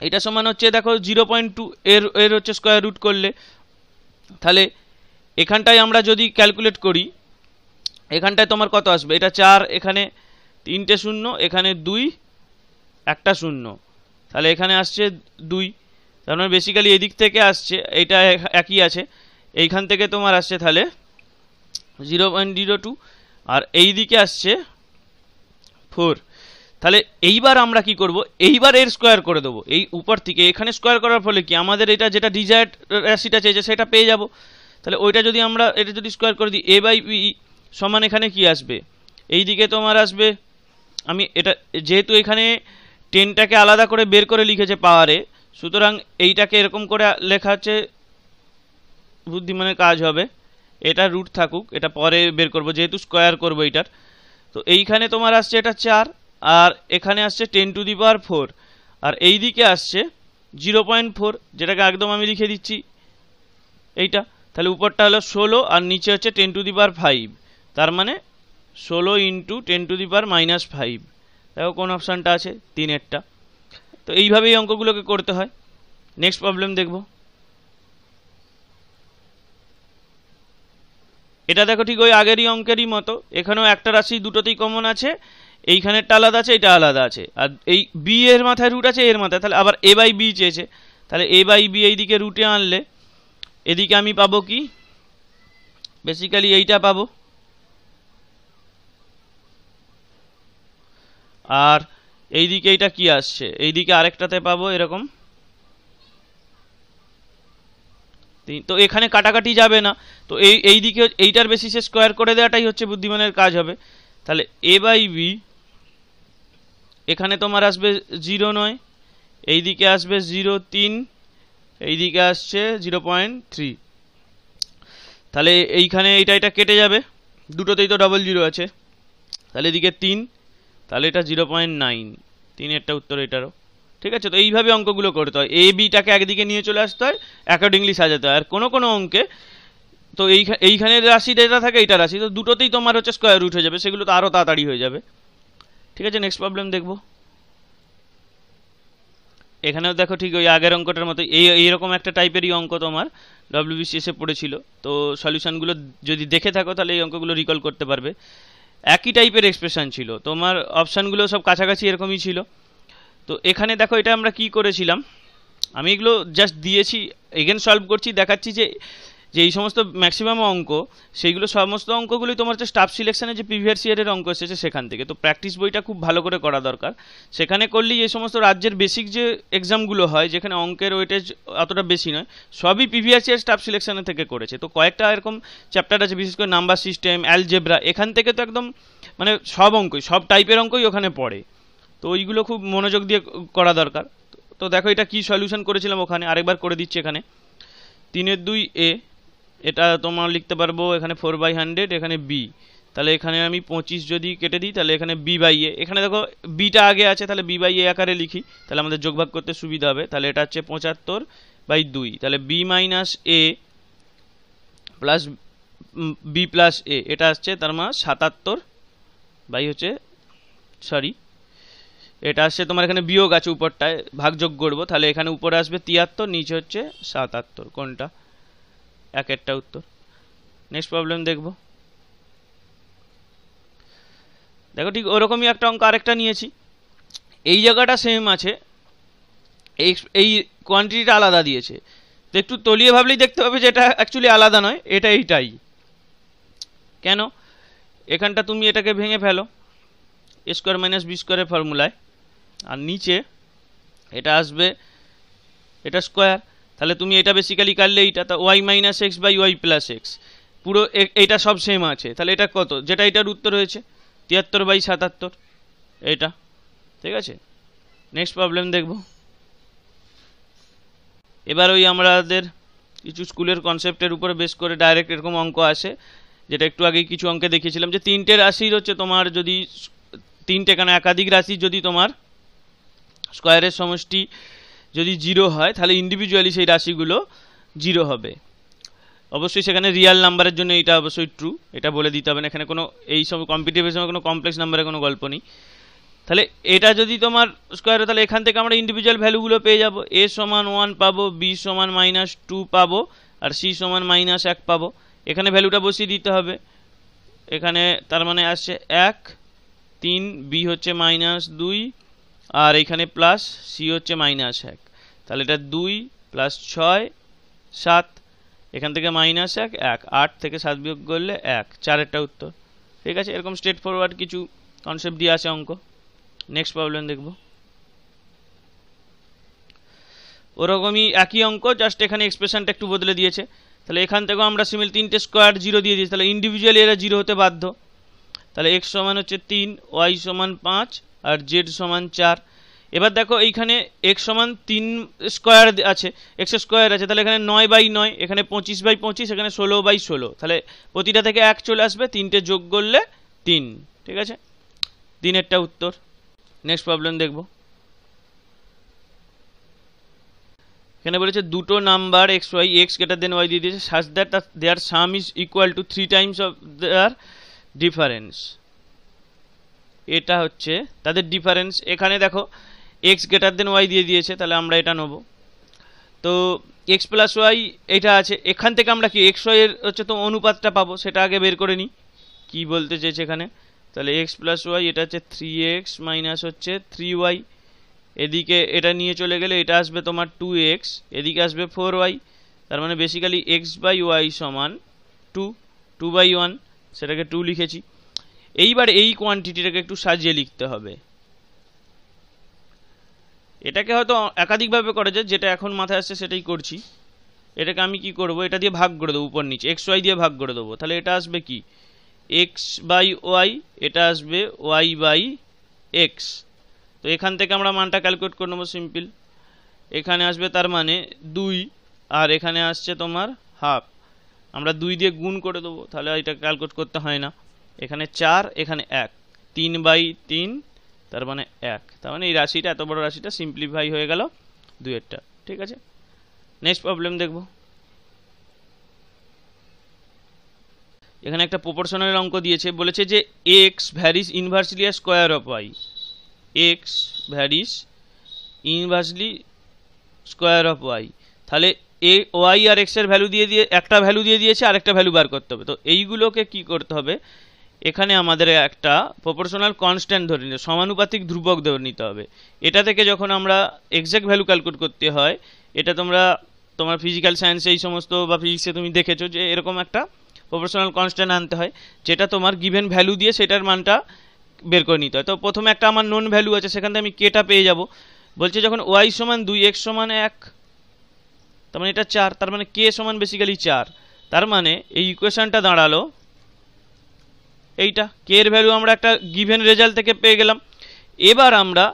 এইটা সমান হচ্ছে দেখো 0.2 এর হচ্ছে স্কোয়ার রুট করলে, তাহলে এখানটায় আমরা যদি ক্যালকুলেট করি এখানটায় তোমার কত আসবে, এটা 4, এখানে 3টে শূন্য, এখানে 2, একটা শূন্য, তাহলে এখানে আসছে 2। তার মানে বেসিক্যালি এদিক থেকে আসছে, এইটা একই আছে, এইখান থেকে তোমার আসছে তাহলে 0.02, আর এই দিকে আসছে 4। তাহলে এইবার আমরা কি করব, এইবার এর স্কোয়ার করে দেবো এই উপর থেকে, এখানে স্কোয়ার করার ফলে কি আমাদের এটা যেটা ডিজায়ার্ড রাশিটা চেয়েছে সেটা পেয়ে যাব। তাহলে ওইটা যদি আমরা এটা যদি স্কোয়ার করে দিই, এ বাই বি সমান এখানে কি আসবে, এই দিকে তোমার আসবে, আমি এটা যেহেতু এখানে 10টাকে আলাদা করে বের করে লিখেছে পাওয়ারে, সুতরাং এইটাকে এরকম করে লেখা হচ্ছে বুদ্ধিমানের কাজ হবে, এটা রুট থাকুক, এটা পরে বের করব যেহেতু স্কোয়ার করব এইটার। তো এইখানে তোমার আসছে এটা 4, আর এখানে আসছে 10⁴, আর এই দিকে আসছে 0.4, যেটাকে একদম আমি লিখে দিচ্ছি এইটা। তাহলে উপরটা হলো 16 আর নিচে হচ্ছে 10⁵, তার মানে 16 × 10⁻⁻5। দেখো কোন অপশানটা আছে, 3এরটা। তো এইভাবেই অঙ্কগুলোকে করতে হয়। নেক্সট প্রবলেম দেখব। এটা দেখো ঠিক ওই আগেরই অঙ্কেরই মতো, এখানেও একটা রাশি দুটোতেই কমন আছে, এইখানেরটা আলাদা আছে, এটা আলাদা আছে, আর এই বি এর মাথায় রুট আছে, এর মাথায়, তাহলে আবার এ বাই বি চেয়েছে, তাহলে এ বাই বি এইদিকে রুটে আনলে এদিকে আমি পাবো কি, বেসিক্যালি এইটা পাবো, আর এইদিকে এইটা কি আসছে, এইদিকে আরেকটাতে পাবো এরকম। তো এখানে কাটাকাটি যাবে না, তো এইদিকে এইটার বেসিসে স্কোয়ার করে দেওয়াটাই হচ্ছে বুদ্ধিমানের কাজ হবে। তাহলে এ বাই বি এখানে তোমার আসবে 0.9, এইদিকে আসবে 0.3, এইদিকে আসছে 0.3। তাহলে এইখানে এটা কেটে যাবে, দুটোতেই তো ডবল 0 আছে, তাহলে এদিকে 3, তাহলে এটা 0.9, 3এরটা উত্তর এটারও। ঠিক আছে, তো এইভাবে অঙ্কগুলো করতে হয়, এ বিটাকে একদিকে নিয়ে চলে আসতে হয়, অ্যাকর্ডিংলি সাজাতে হয়। আর কোনো কোনো অঙ্কে তো এইখানে রাশি যেটা থাকে এইটা রাশি, তো দুটোতেই তোমার হচ্ছে স্কোয়ার রুট হয়ে যাবে, সেগুলো তো আরও তাড়াতাড়ি হয়ে যাবে। ঠিক আছে, নেক্সট প্রবলেম দেখব। এখানেও দেখো ঠিক ওই আগের অঙ্কটার মতো এইরকম একটা টাইপেরই অঙ্ক তোমার ডব্লিউবিসিএসে পড়েছিল। তো সলিউশনগুলো যদি দেখে থাকো তাহলে এই অঙ্কগুলো রিকল করতে পারবে। একই টাইপের এক্সপ্রেশন ছিল, তোমার অপশানগুলো সব কাছাকাছি এরকমই ছিল। তো এখানে দেখো এটা আমরা কি করেছিলাম, আমি এগুলো জাস্ট দিয়েছি, এগেন সলভ করছি, দেখাচ্ছি যে এই সমস্ত ম্যাক্সিমাম অঙ্ক, সেইগুলো সমস্ত অঙ্কগুলোই তোমার হচ্ছে স্টাফ সিলেকশনে যে প্রিভিয়াস ইয়ারের অঙ্ক এসেছে সেখান থেকে। তো প্র্যাকটিস বইটা খুব ভালো করে করা দরকার, সেখানে করলেই এই সমস্ত রাজ্যের বেসিক যে এক্সামগুলো হয় যেখানে অঙ্কের ওয়েটেজ অতটা বেশি নয়, সবই প্রিভিয়াস ইয়ার স্টাফ সিলেকশনে থেকে করেছে। তো কয়েকটা এরকম চ্যাপ্টার আছে, বিশেষ করে নাম্বার সিস্টেম, অ্যালজেব্রা, এখান থেকে তো একদম মানে সব অঙ্কই, সব টাইপের অঙ্কই ওখানে পড়ে। তো ওইগুলো খুব মনোযোগ দিয়ে করা দরকার। তো দেখো এটা কি সলিউশন করেছিলাম ওখানে, আরেকবার করে দিচ্ছি। এখানে 3-2 এ, এটা তোমার লিখতে পারবো এখানে 4/100, এখানে বি, তাহলে এখানে আমি 25 যদি কেটে দিই তাহলে এখানে বি বাই এ, এখানে দেখো বিটা আগে আছে তাহলে বি বাই এ আকারে লিখি, তাহলে আমাদের যোগভাগ করতে সুবিধা হবে। তাহলে এটা হচ্ছে 75/2, তাহলে বি মাইনাস এ প্লাস বি প্লাস এ, এটা আসছে তার মানে 77 বাই হচ্ছে সরি এটা আসছে তোমার এখানে বিয়োগ আছে উপরটায়, ভাগযোগ করবো, তাহলে এখানে উপরে আসবে 73, নিচে হচ্ছে 77, কোনটা একেরটা উত্তর। নেক্সট প্রবলেম দেখবো। দেখো ঠিক ওরকমই একটা অঙ্ক আরেকটা নিয়েছি, এই জায়গাটা সেম আছে, এই কোয়ান্টিটিটা আলাদা দিয়েছে, তো একটু তলিয়ে ভাবলেই দেখতে পাবে যে এটা অ্যাকচুয়ালি আলাদা নয়, এটা এইটাই। কেন? এখানটা তুমি এটাকে ভেঙে ফেলো এ স্কোয়ার মাইনাস বি স্কোয়ারের ফর্মুলায়, আর নিচে এটা আসবে এটা স্কোয়ার, তাহলে তুমি এটা বেসিক্যালি কাটলে এইটা, তা Y minus X by Y plus X, পুরো এইটা সব সেম আছে, তাহলে এটা কত, যেটা এটার উত্তর হয়েছে 73/77, এটা ঠিক আছে। নেক্সট প্রবলেম দেখব। এবার ওই আমাদের কিছু স্কুলের কনসেপ্টের উপরে বেস করে ডাইরেক্ট এরকম অঙ্ক আসে, যেটা একটু আগে কিছু অঙ্কে দেখিয়েছিলাম, যে তিনটে রাশির হচ্ছে তোমার যদি তিনটে কেন একাধিক রাশি যদি তোমার স্কোয়ারের সমষ্টি যদি 0 হয় তাহলে ইন্ডিভিজুয়ালি সেই রাশিগুলো 0 হবে। অবশ্যই সেখানে রিয়াল নাম্বারের জন্য এটা অবশ্যই ট্রু, এটা বলে দিতে হবে না, এখানে কোনো এই সব কম্পিটিটিভের সময় কোনো কমপ্লেক্স নাম্বারের কোনো গল্প নেই। তাহলে এটা যদি তোমার স্কোয়ার হয় তাহলে এখান থেকে আমরা ইন্ডিভিজুয়াল ভ্যালুগুলো পেয়ে যাব, এ সমান 1 পাবো, বি সমান -2 পাবো, আর সি সমান -1 পাবো। এখানে ভ্যালুটা বসিয়ে দিতে হবে, এখানে তার মানে আসছে 1 3, বি হচ্ছে -2, আর এখানে প্লাস সি হচ্ছে -1, তাহলে এটা 2 + 6 7, এখান থেকে -1 1, 8 থেকে 7 বিয়োগ করলে 1, 4এরটা উত্তর। ঠিক আছে, এরকম স্ট্রেট ফরওয়ার্ড কিছু কনসেপ্ট দিয়ে আছে অঙ্ক। নেক্সট প্রবলেম দেখব। ওরকমই একই অঙ্ক, জাস্ট এখানে এক্সপ্রেশনটা একটু বদলে দিয়েছে। তাহলে এখান থেকেও আমরা সিমিল তিনটে স্কোয়ার 0 দিয়ে দিয়েছি, তাহলে ইন্ডিভিজুয়ালি এরা 0 হতে বাধ্য। তাহলে এক্স সমান হচ্ছে 3, ওয়াই সমান 5, আর জেড সমান 4। এবার দেখো এইখানে এক্স সমান 3 স্কোয়ার আছে, এক্স স্কোয়ার আছে, তাহলে এখানে 9/9, এখানে 25/25, এখানে 16/16, তাহলে প্রতিটা থেকে 1 চলে আসবে, তিনটে যোগ করলে 3। ঠিক আছে, 3এরটা উত্তর। নেক্সট প্রবলেম দেখব। এখানে বলেছে দুটো number X Y, X greater than Y দিয়ে দিয়েছে, such that their sum is equal to 3 times of their difference. এটা হচ্ছে তাদের ডিফারেন্স। এখানে দেখো এক্স গ্রেটার দেন ওয়াই দিয়ে দিয়েছে, তাহলে আমরা এটা নেব। তো এক্স প্লাস ওয়াই এটা আছে, এখান থেকে আমরা কি এক্স ওয়াই এর হচ্ছে তো অনুপাতটা পাবো, সেটা আগে বের করে নিই কি বলতে চেয়েছে এখানে। তাহলে এক্স প্লাস ওয়াই এটা হচ্ছে 3x মাইনাস হচ্ছে 3y, এদিকে এটা নিয়ে চলে গেলে এটা আসবে তোমার 2x, এদিকে আসবে 4y, তার মানে বেসিক্যালি x/y সমান 2/1, সেটাকে 2 লিখেছি। এইবার এই কোয়ান্টিটিটাকে একটু সাজিয়ে লিখতে হবে, এটাকে হয়তো একাধিকভাবে করা যায়, যেটা এখন মাথায় আসছে সেটাই করছি। এটাকে আমি কি করব, এটা দিয়ে ভাগ করে দেবো, উপর নিচে xy দিয়ে ভাগ করে দেবো, তাহলে এটা আসবে কি x/y, এটা আসবে y/x। তো এখান থেকে আমরা মানটা ক্যালকুলেট করে নেবো সিম্পল, এখানে আসবে তার মানে 2, আর এখানে আসছে তোমার হাফ, আমরা 2 দিয়ে গুণ করে দেবো, তাহলে এটা ক্যালকুলেট করতে হয় না। এখানে 4, এখানে 1, 3/3, তার মানে 1, তার মানে এই রাশিটা, এত বড় রাশিটা সিম্পলিফাই হয়ে গেল 2-এরটা। ঠিক আছে, নেক্সট প্রবলেম দেখব। এখানে একটা প্রপোর্শনাল অঙ্ক দিয়েছে, বলেছে যে X varies inversely a square of Y, X varies inversely square of Y. তাহলে এ ওয়াই আর এক্স এর ভ্যালু দিয়ে একটা ভ্যালু দিয়ে দিয়েছে, আর একটা ভ্যালু বার করতে হবে। তো এইগুলোকে কি করতে হবে, এখানে আমাদের একটা প্রপোর্শনাল কনস্ট্যান্ট ধরে নিতে, সমানুপাতিক ধ্রুবক ধরে নিতে হবে। এটা থেকে যখন আমরা এক্সাক্ট ভ্যালু ক্যালকুলেট করতে হয়, এটা তোমার ফিজিক্যাল সায়েন্সে এই সমস্ত বা ফিজিক্সে তুমি দেখেছো যে এরকম একটা প্রপোর্শনাল কনস্ট্যান্ট আনতে হয়, যেটা তোমার গিভেন ভ্যালু দিয়ে সেটার মানটা বের করে নিতে হয়। তো প্রথমে একটা আমার নোন ভ্যালু আছে, সেখান থেকে আমি কেটা পেয়ে যাব। বলছে যখন ওয়াই সমান 2, এক্স সমান 1, তার মানে এটা 4, তার মানে কে সমান বেসিক্যালি 4, তার মানে এই ইকুয়েশনটা দাঁড়ালো এইটা, কে এর ভ্যালু আমরা একটা গিভেন রেজাল্ট থেকে পেয়ে গেলাম। এবার আমরা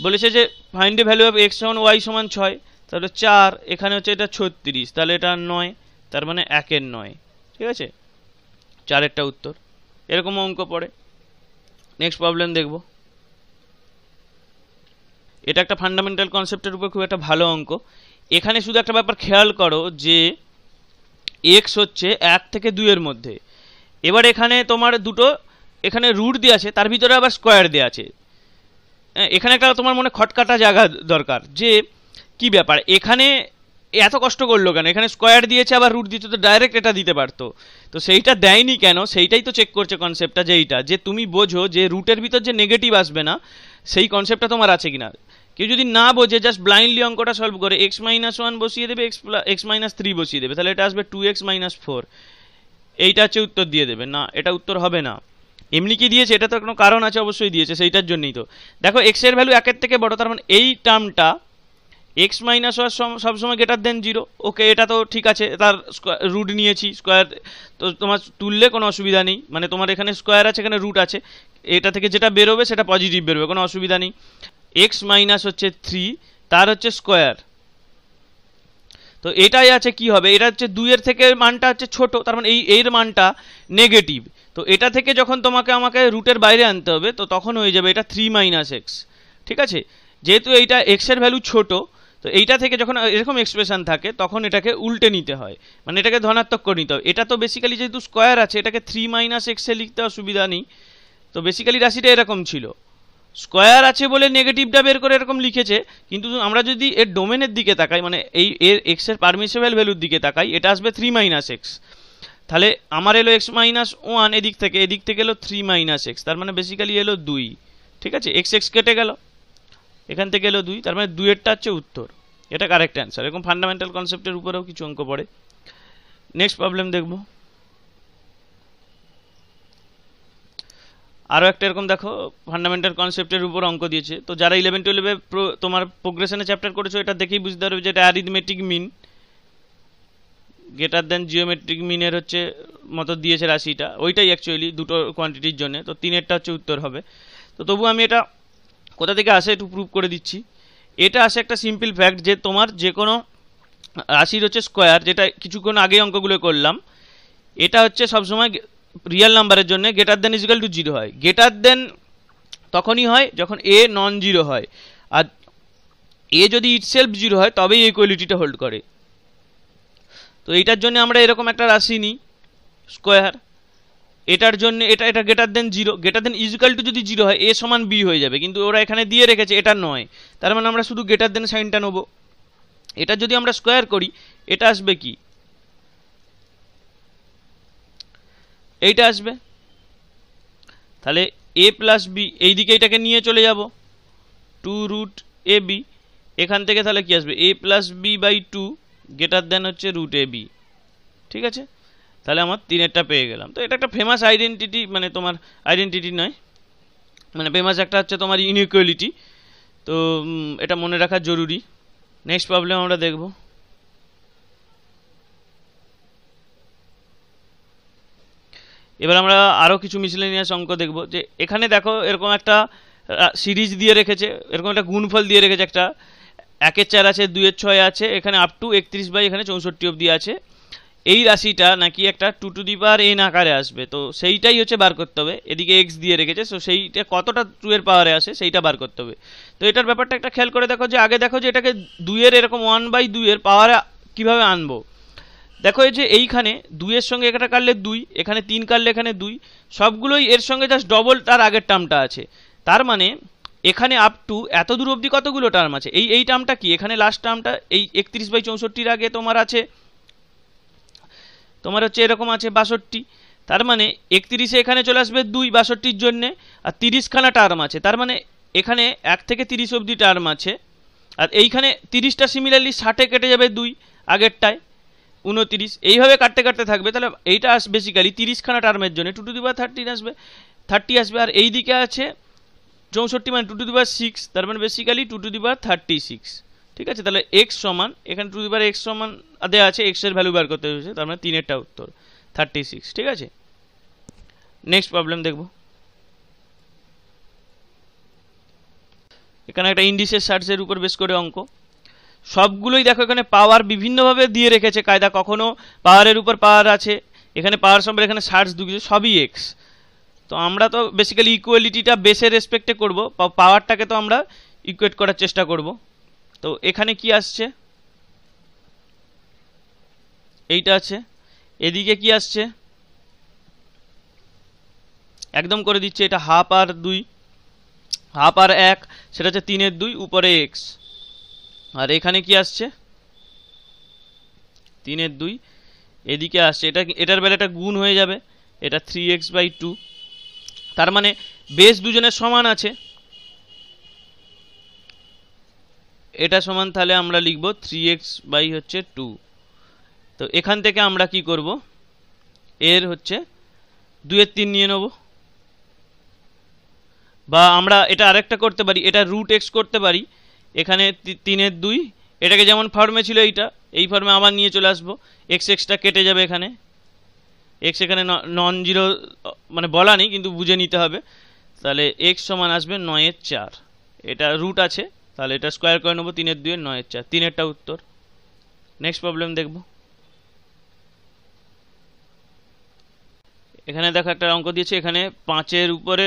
বলেছে যে find the value of x সমান ওয়াই সমান 6, তাহলে 4, এখানে হচ্ছে এটা 36, তাহলে এটা 9, তার মানে 1-এর 9। ঠিক আছে, 4-এরটা উত্তর। এরকম অঙ্ক পড়ে। নেক্সট প্রবলেম দেখব। এটা একটা ফান্ডামেন্টাল কনসেপ্টের উপর খুব একটা ভালো অঙ্ক। এখানে শুধু একটা ব্যাপার খেয়াল করো যে এক্স হচ্ছে 1 থেকে 2 এর মধ্যে। এবার এখানে তোমার দুটো এখানে রুট দেওয়া আছে, তার ভিতরে আবার স্কোয়ার দেওয়া আছে। এখানে একটা তোমার মনে খটকাটা জায়গা দরকার যে কি ব্যাপার, এখানে এত কষ্ট করলো কেন, এখানে স্কোয়ার দিয়েছে আবার রুট দিতে, তো ডাইরেক্ট এটা দিতে পারতো, তো সেইটা দেয়নি কেন, সেইটাই তো চেক করছে কনসেপ্টটা, যে এইটা যে তুমি বোঝো যে রুটের ভিতর যে নেগেটিভ আসবে না সেই কনসেপ্টটা তোমার আছে কিনা। কেউ যদি না বোঝে জাস্ট ব্লাইন্ডলি অঙ্কটা সলভ করে x-1 বসিয়ে দেবে, x-3 বসিয়ে দেবে, তাহলে এটা আসবে 2x - 4, এইটা হচ্ছে উত্তর দিয়ে দেবে। না, এটা উত্তর হবে না। এমনি কি দিয়েছে, এটা তো কোনো কারণ আছে, অবশ্যই দিয়েছে, সেইটার জন্যই তো। দেখো এক্স এর ভ্যালু 1 থেকে বড়, তার মানে এই টার্মটা x-1 সবসময় >0। ওকে, এটা তো ঠিক আছে, তার রুট নিয়েছি স্কোয়ার, তো তোমার তুললে কোনো অসুবিধা নেই, মানে তোমার এখানে স্কোয়ার আছে, এখানে রুট আছে, এটা থেকে যেটা বেরোবে সেটা পজিটিভ বেরোবে, কোনো অসুবিধা নেই। x-3 তার হচ্ছে স্কোয়ার, তো এটাই আছে কি হবে, এটা হচ্ছে 2 এর থেকে মানটা হচ্ছে ছোট, তার মানে এর মানটা নেগেটিভ। তো এটা থেকে যখন আমাকে রুটের বাইরে আনতে হবে, তো তখন হয়ে যাবে এটা 3 - x। ঠিক আছে, যেহেতু এইটা x এর ভ্যালু ছোট, তো এইটা থেকে যখন এরকম এক্সপ্রেশন থাকে তখন এটাকে উল্টে নিতে হয়, মানে এটাকে ধনাত্মক করে নিতে হয়। এটা তো বেসিক্যালি যেহেতু স্কোয়ার আছে, এটাকে 3 - x এ লিখতে অসুবিধা নেই, তো বেসিক্যালি রাশিটা এরকম ছিল, স্কোয়ার আছে বলে নেগেটিভটা বের করে এরকম লিখেছে। কিন্তু আমরা যদি এর ডোমেনের দিকে তাকাই, মানে এর এক্স এর পারমিসেবল ভ্যালুর দিকে তাকাই, এটা আসবে 3 - x। তাহলে আমার এলো x-1 এদিক থেকে এলো 3 - x, তার মানে বেসিক্যালি এলো 2। ঠিক আছে, x কেটে গেল, এখান থেকে এলো 2, তার মানে 2 এরটা হচ্ছে উত্তর, এটা কারেক্ট অ্যান্সার। এরকম ফান্ডামেন্টাল কনসেপ্টের উপরেও কিছু অঙ্ক পড়ে। নেক্সট প্রবলেম দেখব। আরও একটা এরকম দেখো ফান্ডামেন্টাল কনসেপ্টের উপর অঙ্ক দিয়েছে। তো যারা 11-12 তোমার প্রোগ্রেশনে চ্যাপ্টার করেছো, এটা দেখেই বুঝতে পারবে যে এটা অ্যারিথমেটিক মিন জিওমেট্রিক মিনের হচ্ছে মতো দিয়েছে রাশিটা, ওইটাই অ্যাকচুয়ালি দুটো কোয়ান্টিটির জন্য, তো 3-এরটা হচ্ছে উত্তর হবে। তো তবু আমি এটা কোথা থেকে আসে একটু প্রুভ করে দিচ্ছি। এটা আসে একটা সিম্পল ফ্যাক্ট যে তোমার যে কোনো রাশির হচ্ছে স্কোয়ার, যেটা কিছুক্ষণ আগে অঙ্কগুলো করলাম, এটা হচ্ছে সবসময় রিয়েল নাম্বারের জন্য >= 0 হয়। তখনই হয় যখন এ নন জিরো হয়, আর এ যদি ইটসেলফ 0 হয় তবেই ইকুয়ালিটিটা হোল্ড করে। তো এইটার জন্য আমরা এরকম একটা রাশি নিই স্কোয়ার, এটার জন্য এটা >0 যদি 0 হয়, a = b হয়ে যাবে, কিন্তু ওরা এখানে দিয়ে রেখেছে এটা নয়, তার মানে আমরা শুধু সাইনটা নেব। এটা যদি আমরা স্কোয়ার করি, এটা আসবে কি, এইটা আসবে, তাহলে a + b, এই দিকে এটাকে নিয়ে চলে যাব 2√ab, এখান থেকে তাহলে কি আসবে, a + b/2 হচ্ছে √ab। ঠিক আছে, তাহলে আমার 3-এরটা পেয়ে গেলাম। তো এটা একটা ফেমাস আইডেন্টিটি, মানে তোমার আইডেন্টিটি নয়, মানে ফেমাস একটা হচ্ছে তোমার ইনইকুয়ালিটি, তো এটা মনে রাখা জরুরি। নেক্সট প্রবলেম আমরা দেখব। এবার আমরা আরও কিছু মিসেলেনিয়াস অঙ্ক দেখব। যে এখানে দেখো এরকম একটা সিরিজ দিয়ে রেখেছে, এরকম একটা গুণফল দিয়ে রেখেছে, একটা 1-4 আছে, 2-6 আছে, এখানে আপ টু 31/64 অবধি আছে। এই রাশিটা নাকি একটা 2n আকারে আসবে, তো সেইটাই হচ্ছে বার করতে হবে। এদিকে x দিয়ে রেখেছে, তো সেইটা কতটা 2 এর পাওয়ারে আসে সেইটা বার করতে হবে। তো এটার ব্যাপারটা একটা খেয়াল করে দেখো, যে আগে দেখো যে এটাকে 2 এর এরকম 1/2 এর পাওয়ারে কীভাবে আনবো। দেখো এই যে এইখানে 2 এর সঙ্গে এটা কাটলে 2, এখানে 3 কাটলে এখানে 2, সবগুলোই এর সঙ্গে জাস্ট ডবল তার আগের টার্মটা আছে। তার মানে এখানে আপ টু এত দূর অবধি কতগুলো টার্ম আছে, এই টার্মটা কি, এখানে লাস্ট টার্মটা এই 31/64 আগে তোমার আছে, তোমার হচ্ছে এরকম আছে 62, তার মানে 31 এখানে চলে আসবে 2 62-র জন্যে, আর 30খানা টার্ম আছে, তার মানে এখানে 1 থেকে 30 অবধি টার্ম আছে, আর এইখানে 30টা সিমিলারলি 60-এ কেটে যাবে 2 আগেরটায় 29, এইভাবে কাটতে কাটতে থাকবে। তাহলে এইটা আসবে বেসিক্যালি 30খানা টার্মের জন্য 2^13 আসবে, 30 আসবে, আর এই দিকে আছে 64 মানে 2^6, তার মানে বেসিক্যালি 2^36। ঠিক আছে, তাহলে x সমান এখানে x সমান দেওয়া আছে, x এর ভ্যালু বার করতে হয়েছে, তার মানে 3-এরটা উত্তর 36। ঠিক আছে, নেক্সট প্রবলেম দেখব। এখানে একটা ইন্ডিসেস সার্চের উপর বেস করে অঙ্ক। সবগুলোই দেখো এখানে পাওয়ার বিভিন্নভাবে দিয়ে রেখেছে কায়দা, কখনো পাওয়ারের উপর পাওয়ার আছে, এখানে পাওয়ার সম্পর্কে এখানে সার্চ দুটো সবই এক্স। তো আমরা তো বেসিক্যালি ইকুয়ালিটিটা বেসের রেসপেক্টে করব, পাওয়ারটাকে তো আমরা ইকুয়েট করার চেষ্টা করব। তো এখানে কি আসছে, এইটা আছে, এদিকে কি আসছে, একদম করে দিচ্ছে এটা হাফ আর 2, হাফ আর 1, সেটা হচ্ছে 3-এর 2 উপরে এক্স। আর এখানে কি আসছে 3-এর 2, এদিকে আসছে এটার বেলাটা গুণ হয়ে যাবে, এটা 3x/2। তার মানে বেস দুজনের সমান আছে, এটা সমান তাহলে আমরা লিখব 3x/2। তো এখান থেকে আমরা কি করব, এর হচ্ছে 2-এর 3 নিয়ে নেব, বা আমরা এটা আরেকটা করতে পারি, এটা √x করতে পারি। এখানে 3-এর 2, এটাকে যেমন ফর্মে ছিল এইটা, এই ফর্মে আবার নিয়ে চলে আসবো, এক্সটা কেটে যাবে, এখানে এক্স এখানে নন জিরো মানে বলা নেই কিন্তু বুঝে নিতে হবে। তাহলে এক্স সমান আসবে 9-এর 4, এটা রুট আছে, তাহলে এটা স্কোয়ার করে নেবো, 3-এর 2 9-এর 4, 3-এরটা উত্তর। নেক্সট প্রবলেম দেখব। এখানে দেখো একটা অঙ্ক দিয়েছে, এখানে 5-এর উপরে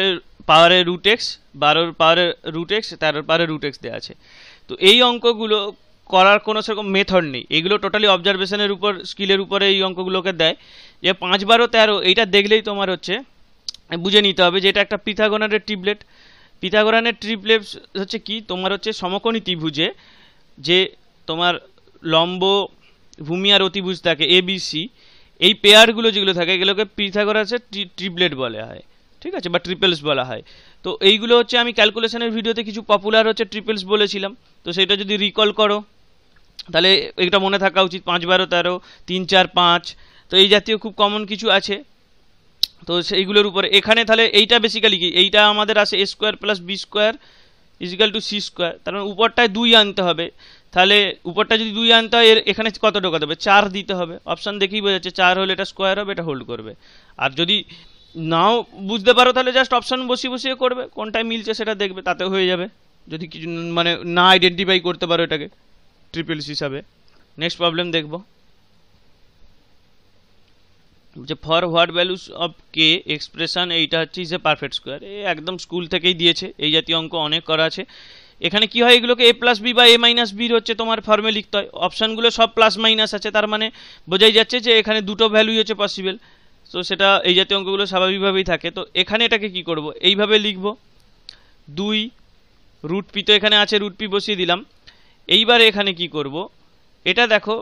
পাওয়ারে √x, 12-এর পাওয়ারে √x, 13-এর পাওয়ারে √x দেওয়া আছে। তো এই অঙ্কগুলো করার কোনো সেরকম মেথড নেই, এগুলো টোটালি অবজারভেশনের উপর, স্কিলের উপরে এই অঙ্কগুলোকে দেয়। যে 5, 12, 13 এইটা দেখলেই তোমার হচ্ছে বুঝে নিতে হবে যে এটা একটা পিথাগোরাসের ট্রিপলেট। পিথাগোরাসের ট্রিপলেট হচ্ছে কি, তোমার হচ্ছে সমকোণী ত্রিভুজে যে তোমার লম্ব, ভূমি আর অতিভুজ থাকে ABC, এই পেয়ারগুলো যেগুলো থাকে এগুলোকে পিথাগোরাসের ট্রিপলেট বলা হয়, ঠিক আছে, বা ট্রিপলস বলা হয়। তো এইগুলো হচ্ছে আমি ক্যালকুলেশনের ভিডিওতে কিছু পপুলার হচ্ছে ট্রিপলস বলেছিলাম, তো সেটা যদি রিকল করো তাহলে এটা মনে থাকা উচিত। 5, 12, 13, 3, 4, 5, তো এই জাতীয় খুব কমন কিছু আছে। তো সেইগুলোর উপরে এখানে তাহলে এইটা বেসিক্যালি কি, এইটা আমাদের আসে a² + b² = c², তার মানে উপরটায় 2 আনতে হবে। তাহলে উপরটা যদি 2 আনতে হয়, এখানে কত ঢোকাতে হবে, 4 দিতে হবে। অপশান দেখেই বোঝা যাচ্ছে 4 হলে এটা স্কোয়ার হবে, এটা হোল্ড করবে। আর যদি নাও বুঝতে পারো তাহলে জাস্ট অপশান বসিয়ে বসিয়ে করবে, কোনটায় মিলছে সেটা দেখবে, তাতে হয়ে যাবে, যদি কিছু মানে না আইডেন্টিফাই করতে পারো এটাকে ট্রিপলস হিসাবে। নেক্সট প্রবলেম দেখব, যে for what values of K expression, এইটা হচ্ছে ইজ এ পারফেক্ট স্কোয়ার। একদম স্কুল থেকেই দিয়েছে, এই জাতীয় অঙ্ক অনেক করা আছে। এখানে কি হয়, এগুলোকে a+b বা a-b হচ্ছে তোমার ফর্মে লিখতে হয়। অপশানগুলো সব প্লাস মাইনাস আছে, তার মানে বোঝাই যাচ্ছে যে এখানে দুটো ভ্যালুই হচ্ছে পসিবল। তো সেটা এই জাতীয় অঙ্কগুলো স্বাভাবিকভাবেই থাকে। তো এখানে এটাকে কি করব, এইভাবে লিখব, 2 √p, তো এখানে আছে √p বসিয়ে দিলাম। এইবার এখানে কি করব, এটা দেখো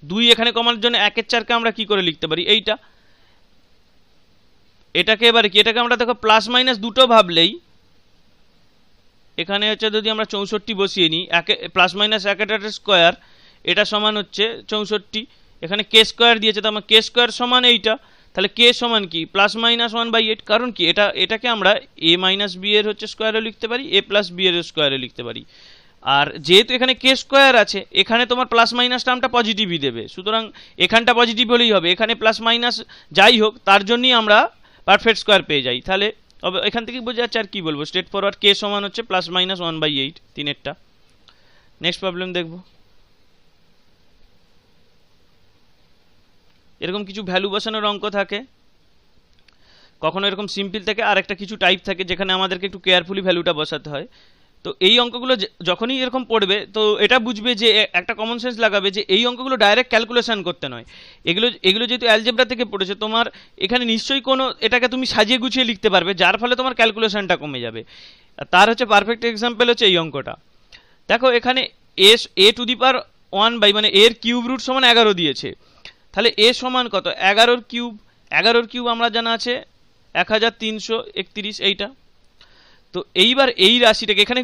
2 এখানে কমানোর জন্য 1-এর 4কে আমরা কি করে লিখতে পারি, এইটা, এটাকে এবারে কি, এটাকে আমরা দেখো প্লাস মাইনাস দুটো ভাবলেই এখানে হচ্ছে যদি আমরা 64 বসিয়ে নিই, প্লাস মাইনাস 1 স্কোয়ার, এটা সমান হচ্ছে 64। এখানে k² দিয়েছে, তো আমার k² সমান এইটা, তাহলে k সমান কি +-1/8। কারণ কি, এটাকে আমরা a-b এর হচ্ছে স্কোয়ারে লিখতে পারি, a+b এর স্কোয়ারে লিখতে পারি। আর যেহেতু এখানে k² আছে, এখানে তোমার প্লাস মাইনাস টার্মটা পজিটিভই দেবে, সুতরাং এখানটা পজিটিভ হলেই হবে। এখানে প্লাস মাইনাস যাই হোক তার জন্যই আমরা পারফেক্ট স্কোয়ার পেয়ে যাই। তাহলে এখান থেকে বোঝা যাচ্ছে, আর কি বলবো, স্ট্রেট ফরওয়ার্ড k সমান হচ্ছে +-1/8, 3-এরটা। নেক্সট প্রবলেম দেখব। এরকম কিছু ভ্যালু বসানোর অঙ্ক থাকে, কখনো এরকম সিম্পল থাকে, আর একটা কিছু টাইপ থাকে যেখানে আমাদেরকে একটু কেয়ারফুলি ভ্যালুটা বসাতে হয়। তো এই অঙ্কগুলো যখনই এরকম পড়বে, তো এটা বুঝবে যে একটা কমন সেন্স লাগাবে যে এই অঙ্কগুলো ডাইরেক্ট ক্যালকুলেশন করতে নয়, এগুলো যেহেতু অ্যালজেব্রা থেকে পড়েছে, তোমার এখানে নিশ্চয়ই কোনো এটাকে তুমি সাজিয়ে গুছিয়ে লিখতে পারবে, যার ফলে তোমার ক্যালকুলেশনটা কমে যাবে। তার হচ্ছে পারফেক্ট এক্সাম্পল হচ্ছে এই অঙ্কটা। দেখো এখানে a⁴ মানে এর কিউব রুট সমান 11 দিয়েছে, তাহলে a সমান কত, 11-এর কিউব। 11-এর কিউব আমরা জানা আছে 1331, এইটা। তো এইবার এই রাশিটাকে এখানে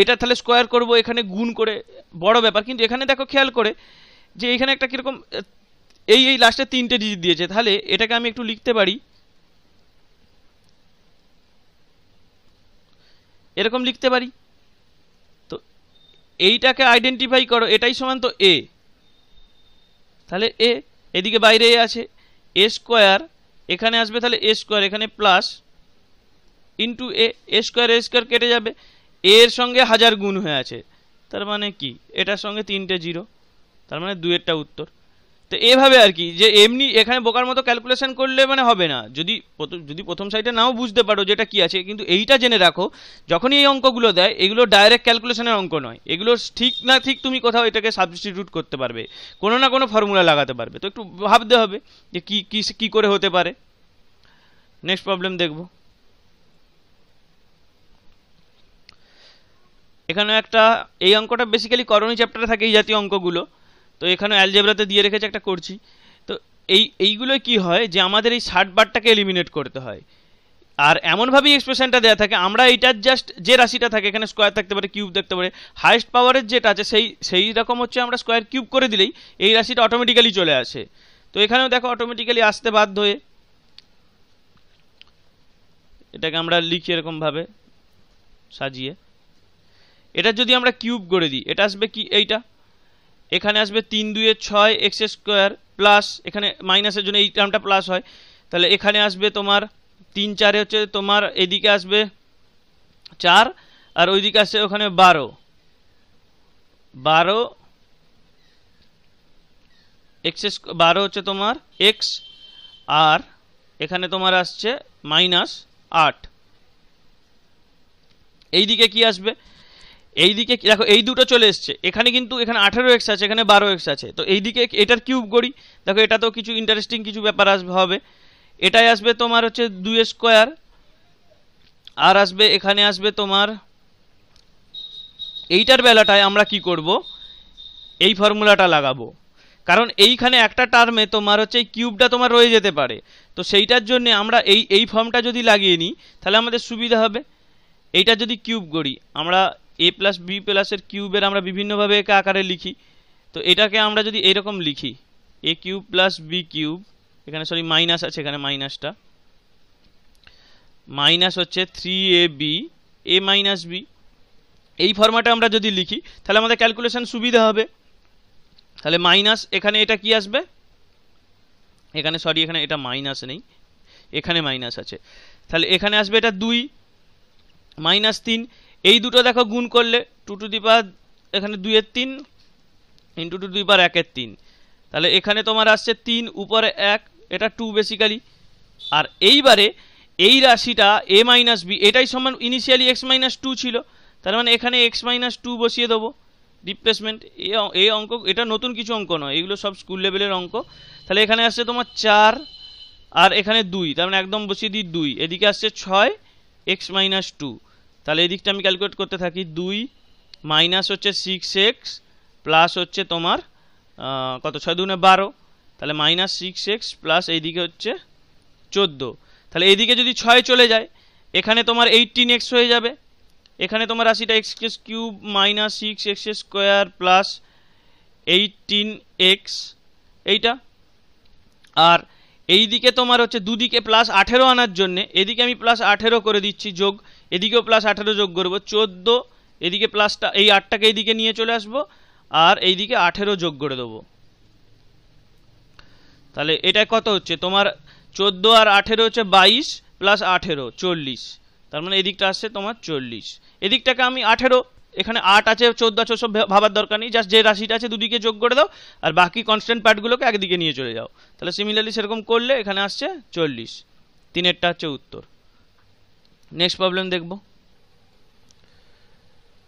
এটা তাহলে স্কোয়ার করব, এখানে গুণ করে, বড় ব্যাপার। কিন্তু এখানে দেখো খেয়াল করে যে এখানে একটা কিরকম এই লাস্টে 3টে ডিজিট দিয়েছে, তাহলে এটাকে আমি একটু লিখতে পারি, এরকম লিখতে পারি। তো এইটাকে আইডেন্টিফাই করো, এটাই সমান তো a, তাহলে a, এদিকে বাইরে a আছে, a², এখানে আসবে তাহলে a², এখানে প্লাস ইন্টু a² কেটে যাবে, a এর সঙ্গে 1000 গুণ হয়ে আছে, তার মানে কি, এটার সঙ্গে 3টে 0, তার মানে 2-এরটা উত্তর। তো তো এভাবে আর কি, যে এমনি এখানে বোকার মতো ক্যালকুলেশন করলে মানে হবে না। যদি প্রথম সাইডে নাও বুঝতে পারো যেটা কি আছে, কিন্তু এইটা জেনে রাখো যখনই এই অঙ্কগুলো দেয় এগুলো ডাইরেক্ট ক্যালকুলেশনের অঙ্ক নয়, এগুলো ঠিক না ঠিক তুমি কোথাও এটাকে সাবস্টিটিউট করতে পারবে, কোনো না কোনো ফর্মুলা লাগাতে পারবে। তো একটু ভাবতে হবে যে কি কি কি করে হতে পারে। নেক্সট প্রবলেম দেখব। এখানে একটা, এই অঙ্কটা বেসিক্যালি করণী চ্যাপ্টারে থাকে এই জাতীয় অঙ্কগুলো, তো এখানে অ্যালজেব্রাতে দিয়ে রেখেছে, একটা করছি। তো এইগুলোই কি হয় যে আমাদের এই 60 বারটাকে এলিমিনেট করতে হয়, আর এমনভাবেই এক্সপ্রেশনটা দেওয়া থাকে আমরা এইটার জাস্ট যে রাশিটা থাকে, এখানে স্কোয়ার থাকতে পারে, কিউব থাকতে পারে, হাইয়েস্ট পাওয়ারের যেটা আছে সেই রকম হচ্ছে আমরা স্কোয়ার কিউব করে দিলেই এই রাশিটা অটোমেটিক্যালি চলে আসে। তো এখানেও দেখো অটোমেটিক্যালি আসতে বাধ্য হয়ে, এটাকে আমরা লিখি এরকমভাবে সাজিয়ে। এটা যদি আমরা কিউব করে দিই এটা আসবে কি, এইটা এখানে আসবে 3 2 6 এক্স স্কোয়ার প্লাস, এখানে মাইনাসের জন্য এই টার্মটা প্লাস হয়, তাহলে এখানে আসবে তোমার 3 4 হচ্ছে তোমার, এদিকে আসবে 4 আর ওইদিকে আসছে ওখানে 12 এক্স 12 হচ্ছে তোমার এক্স, আর এখানে তোমার আসছে -8। এইদিকে কি আসবে, এইদিকে দেখো এই দুটো চলে এসছে, এখানে কিন্তু এখানে 18x আছে, এখানে 12x আছে, তো এইদিকে এটার কিউব করি, দেখো এটা তো কিছু ইন্টারেস্টিং কিছু ব্যাপার হবে। এটাই আসবে তোমার হচ্ছে 2 স্কোয়ার, আর আসবে এখানে আসবে তোমার, এইটার বেলাটায় আমরা কি করব, এই ফর্মুলাটা লাগাবো, কারণ এইখানে একটা টার্মে তোমার হচ্ছে এই কিউবটা তোমার রয়ে যেতে পারে, তো সেইটার জন্য আমরা এই ফর্মটা যদি লাগিয়ে নিই তাহলে আমাদের সুবিধা হবে। এইটা যদি কিউব করি আমরা a প্লাস বি প্লাসের কিউবের আমরা বিভিন্নভাবে একে আকারে লিখি, তো এটাকে আমরা যদি এইরকম লিখি a cube plus B cube, এখানে সরি মাইনাস আছে, এখানে মাইনাসটা মাইনাস হচ্ছে 3ab a মাইনাস বি, এই ফরম্যাটে আমরা যদি লিখি তাহলে আমাদের ক্যালকুলেশন সুবিধা হবে। তাহলে মাইনাস এখানে এটা কি আসবে, এখানে সরি এখানে এটা মাইনাস নেই, এখানে মাইনাস আছে, তাহলে এখানে আসবে এটা 2 -3, এই দুটো দেখো গুণ করলে 2 টু দি পাওয়ার এখানে 2 এর 3 ইন্টু 2 টু দি পাওয়ার 1 এর 3, তাহলে এখানে তোমার আসছে 3 উপরে 1, এটা 2 বেসিক্যালি। আর এইবারে এই রাশিটা a মাইনাস বি এটাই সমান ইনিশিয়ালি x মাইনাস 2 ছিল, তার মানে এখানে x মাইনাস 2 বসিয়ে দেবো রিপ্লেসমেন্ট। এই অঙ্ক এটা নতুন কিছু অঙ্ক নয়, এগুলো সব স্কুল লেভেলের অঙ্ক। তাহলে এখানে আসছে তোমার 4 আর এখানে 2, তার মানে একদম বসিয়ে দিই 2, এদিকে আসছে 6 x মাইনাস 2, তাহলে এদিকটা আমি ক্যালকুলেট করতে থাকি, 2 মাইনাস হচ্ছে 6x প্লাস হচ্ছে তোমার কত 6 2 12, তাহলে -6x প্লাস এইদিকে হচ্ছে 14, তাহলে এইদিকে যদি 6 চলে যায় এখানে তোমার 18x হয়ে যাবে, এখানে তোমার রাশিটা x cube minus 6x square plus 18x এইটা, আর এইদিকে তোমার হচ্ছে দুদিকে প্লাস 18 আনার জন্য এদিকে আমি প্লাস 18 করে দিচ্ছি যোগ, এদিকেও প্লাস 18 যোগ করবো 14, এদিকে প্লাসটা এই 8টাকে এইদিকে নিয়ে চলে আসবো আর এইদিকে 18 যোগ করে দেবো, তাহলে এটা কত হচ্ছে তোমার 14 আর 18 হচ্ছে 22 প্লাস 18 40, তার মানে এদিকটা আসছে তোমার 40, এদিকটাকে আমি 18, এখানে 8 আছে 14 আছে সব ভাবার দরকার নেই, জাস্ট যে রাশিটা আছে দুদিকে যোগ করে দাও আর বাকি কনস্ট্যান্ট পার্টগুলোকে একদিকে নিয়ে চলে যাও, তাহলে সিমিলারলি সেরকম করলে এখানে আসছে 40, 3এরটা হচ্ছে উত্তর। নেক্সট প্রবলেম দেখব।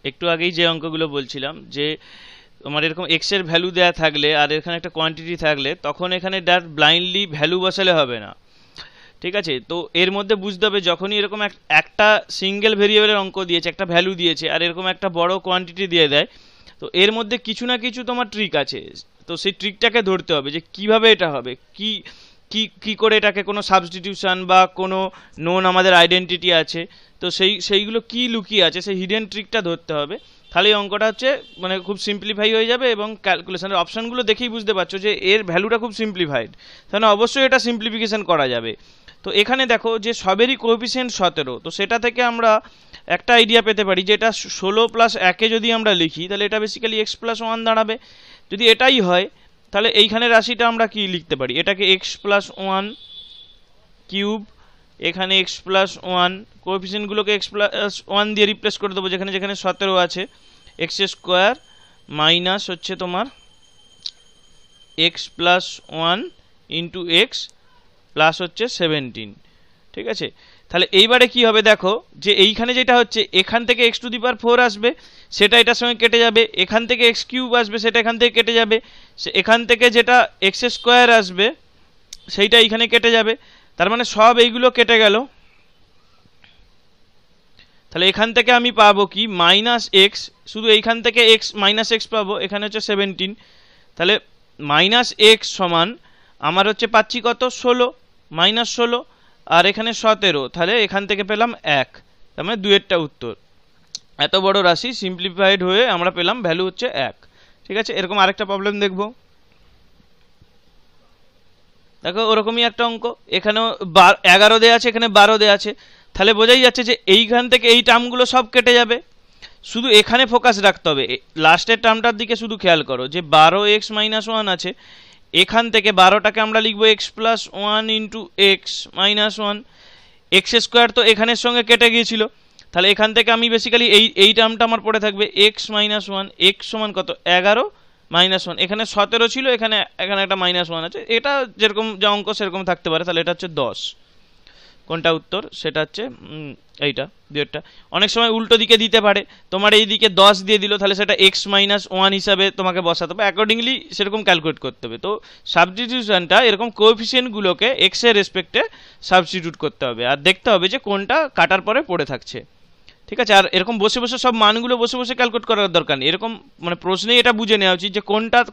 একটু আগেই যে অঙ্কগুলো বলছিলাম যে তোমার এরকম এক্স এর ভ্যালু দেওয়া থাকলে আর এখানে একটা কোয়ান্টিটি থাকলে তখন এখানে ডাইরেক্ট ব্লাইন্ডলি ভ্যালু বসালে হবে না, ঠিক আছে। তো এর মধ্যে বুঝতে হবে যখনই এরকম একটা সিঙ্গেল ভেরিয়েবলের অঙ্ক দিয়েছে, একটা ভ্যালু দিয়েছে আর এরকম একটা বড় কোয়ান্টিটি দিয়ে দেয়, তো এর মধ্যে কিছু না কিছু তোমার ট্রিক আছে, তো সেই ট্রিকটাকে ধরতে হবে যে কিভাবে এটা হবে, কি কি কি করে এটাকে কোনো সাবস্টিটিউশন বা কোনো নোন আমাদের আইডেন্টিটি আছে, তো সেইগুলো কি লুকিয়ে আছে সেই হিডেন ট্রিকটা ধরতে হবে, তাহলে এই অঙ্কটা হচ্ছে মানে খুব সিম্পলিফাই হয়ে যাবে এবং ক্যালকুলেশনের অপশানগুলো দেখেই বুঝতে পারছো যে এর ভ্যালুটা খুব সিম্পলিফাইড, তাহলে অবশ্যই এটা সিম্পলিফিকেশন করা যাবে। তো এখানে দেখো যে সবেরই কোএফিসিয়েন্ট 17, তো সেটা থেকে আমরা একটা আইডিয়া পেতে পারি যে এটা 16 প্লাস 1 যদি আমরা লিখি তাহলে এটা বেসিক্যালি x প্লাস 1 দাঁড়াবে। যদি এটাই হয় তাহলে এইখানে রাশিটা আমরা কি লিখতে পারি, এটাকে x প্লাস 1 কিউব, এখানে x প্লাস 1 কোএফিসিয়েন্টগুলোকে x প্লাস 1 দিয়ে রিপ্লেস করে দেবো, যেখানে যেখানে 17 আছে x স্কোয়ার মাইনাস হচ্ছে তোমার x plus one into x plus হচ্ছে 17, ঠিক আছে। তাহলে এইবারে কি হবে দেখো, যে এইখানে যেটা হচ্ছে এখান থেকে এক্স টু দি পাওয়ার 4 আসবে, সেটা এটার সঙ্গে কেটে যাবে। এখান থেকে এক্স কিউব আসবে, সেটা এখান থেকে কেটে যাবে। এখান থেকে যেটা এক্স স্কোয়ার আসবে সেইটা এইখানে কেটে যাবে। তার মানে সব এইগুলো কেটে গেল। তাহলে এখান থেকে আমি পাবো কি মাইনাস এক্স, শুধু এইখান থেকে এক্স মাইনাস এক্স পাবো, এখানে হচ্ছে 17। তাহলে মাইনাস এক্স সমান আমার হচ্ছে পাচ্ছি কত 16, মাইনাস 16, আর এখানে 17। তাহলে এখান থেকে পেলাম 1, তার মানে 2-এরটা উত্তর। এত বড় রাশি সিম্পলিফাইড হয়ে আমরা পেলাম ভ্যালু হচ্ছে 1, ঠিক আছে। এরকম আরেকটা প্রবলেম দেখব, দেখো ওরকমই একটা অঙ্ক, এখানেও 11 দেওয়া আছে, এখানে 12 দেওয়া আছে। তাহলে বোঝাই যাচ্ছে যে এইখান থেকে এই টার্মগুলো সব কেটে যাবে, শুধু এখানে ফোকাস রাখতে হবে। লাস্টের টার্মটার দিকে শুধু খেয়াল করো, যে 12x - 1 আছে, এখান থেকে 12টাকে আমরা লিখবো x plus one into x minus one. X square তো এখানের সঙ্গে কেটে গিয়েছিল, তাহলে এখান থেকে আমি বেসিক্যালি এই টার্মটা আমার পড়ে থাকবে এক্স মাইনাস ওয়ান। এক্স সমান কত 11 মাইনাস ওয়ান, এখানে 17 ছিল, এখানে একটা মাইনাস ওয়ান আছে। এটা যেরকম যা অঙ্ক সেরকম থাকতে পারে। তাহলে এটা হচ্ছে 10। কোনটা উত্তর? সেটা হচ্ছে এইটা, 2-এরটা। অনেক সময় উল্টো দিকে দিতে পারে, তোমার এই দিকে 10 দিয়ে দিল, তাহলে সেটা এক্স মাইনাস ওয়ান হিসাবে তোমাকে বসাতে হবে, অ্যাকর্ডিংলি সেরকম ক্যালকুলেট করতে হবে। তো সাবস্টিটিউশনটা এরকম কোএফিসিয়েন্টগুলোকে এক্স এর রেসপেক্টে সাবস্টিটিউট করতে হবে, আর দেখতে হবে যে কোনটা কাটার পরে পড়ে থাকছে, ঠিক আছে। আর এরকম বসে বসে সব মানগুলো বসে বসে ক্যালকুলেট করার দরকার নেই, এরকম মানে প্রশ্নেই এটা বুঝে নেওয়া উচিত যে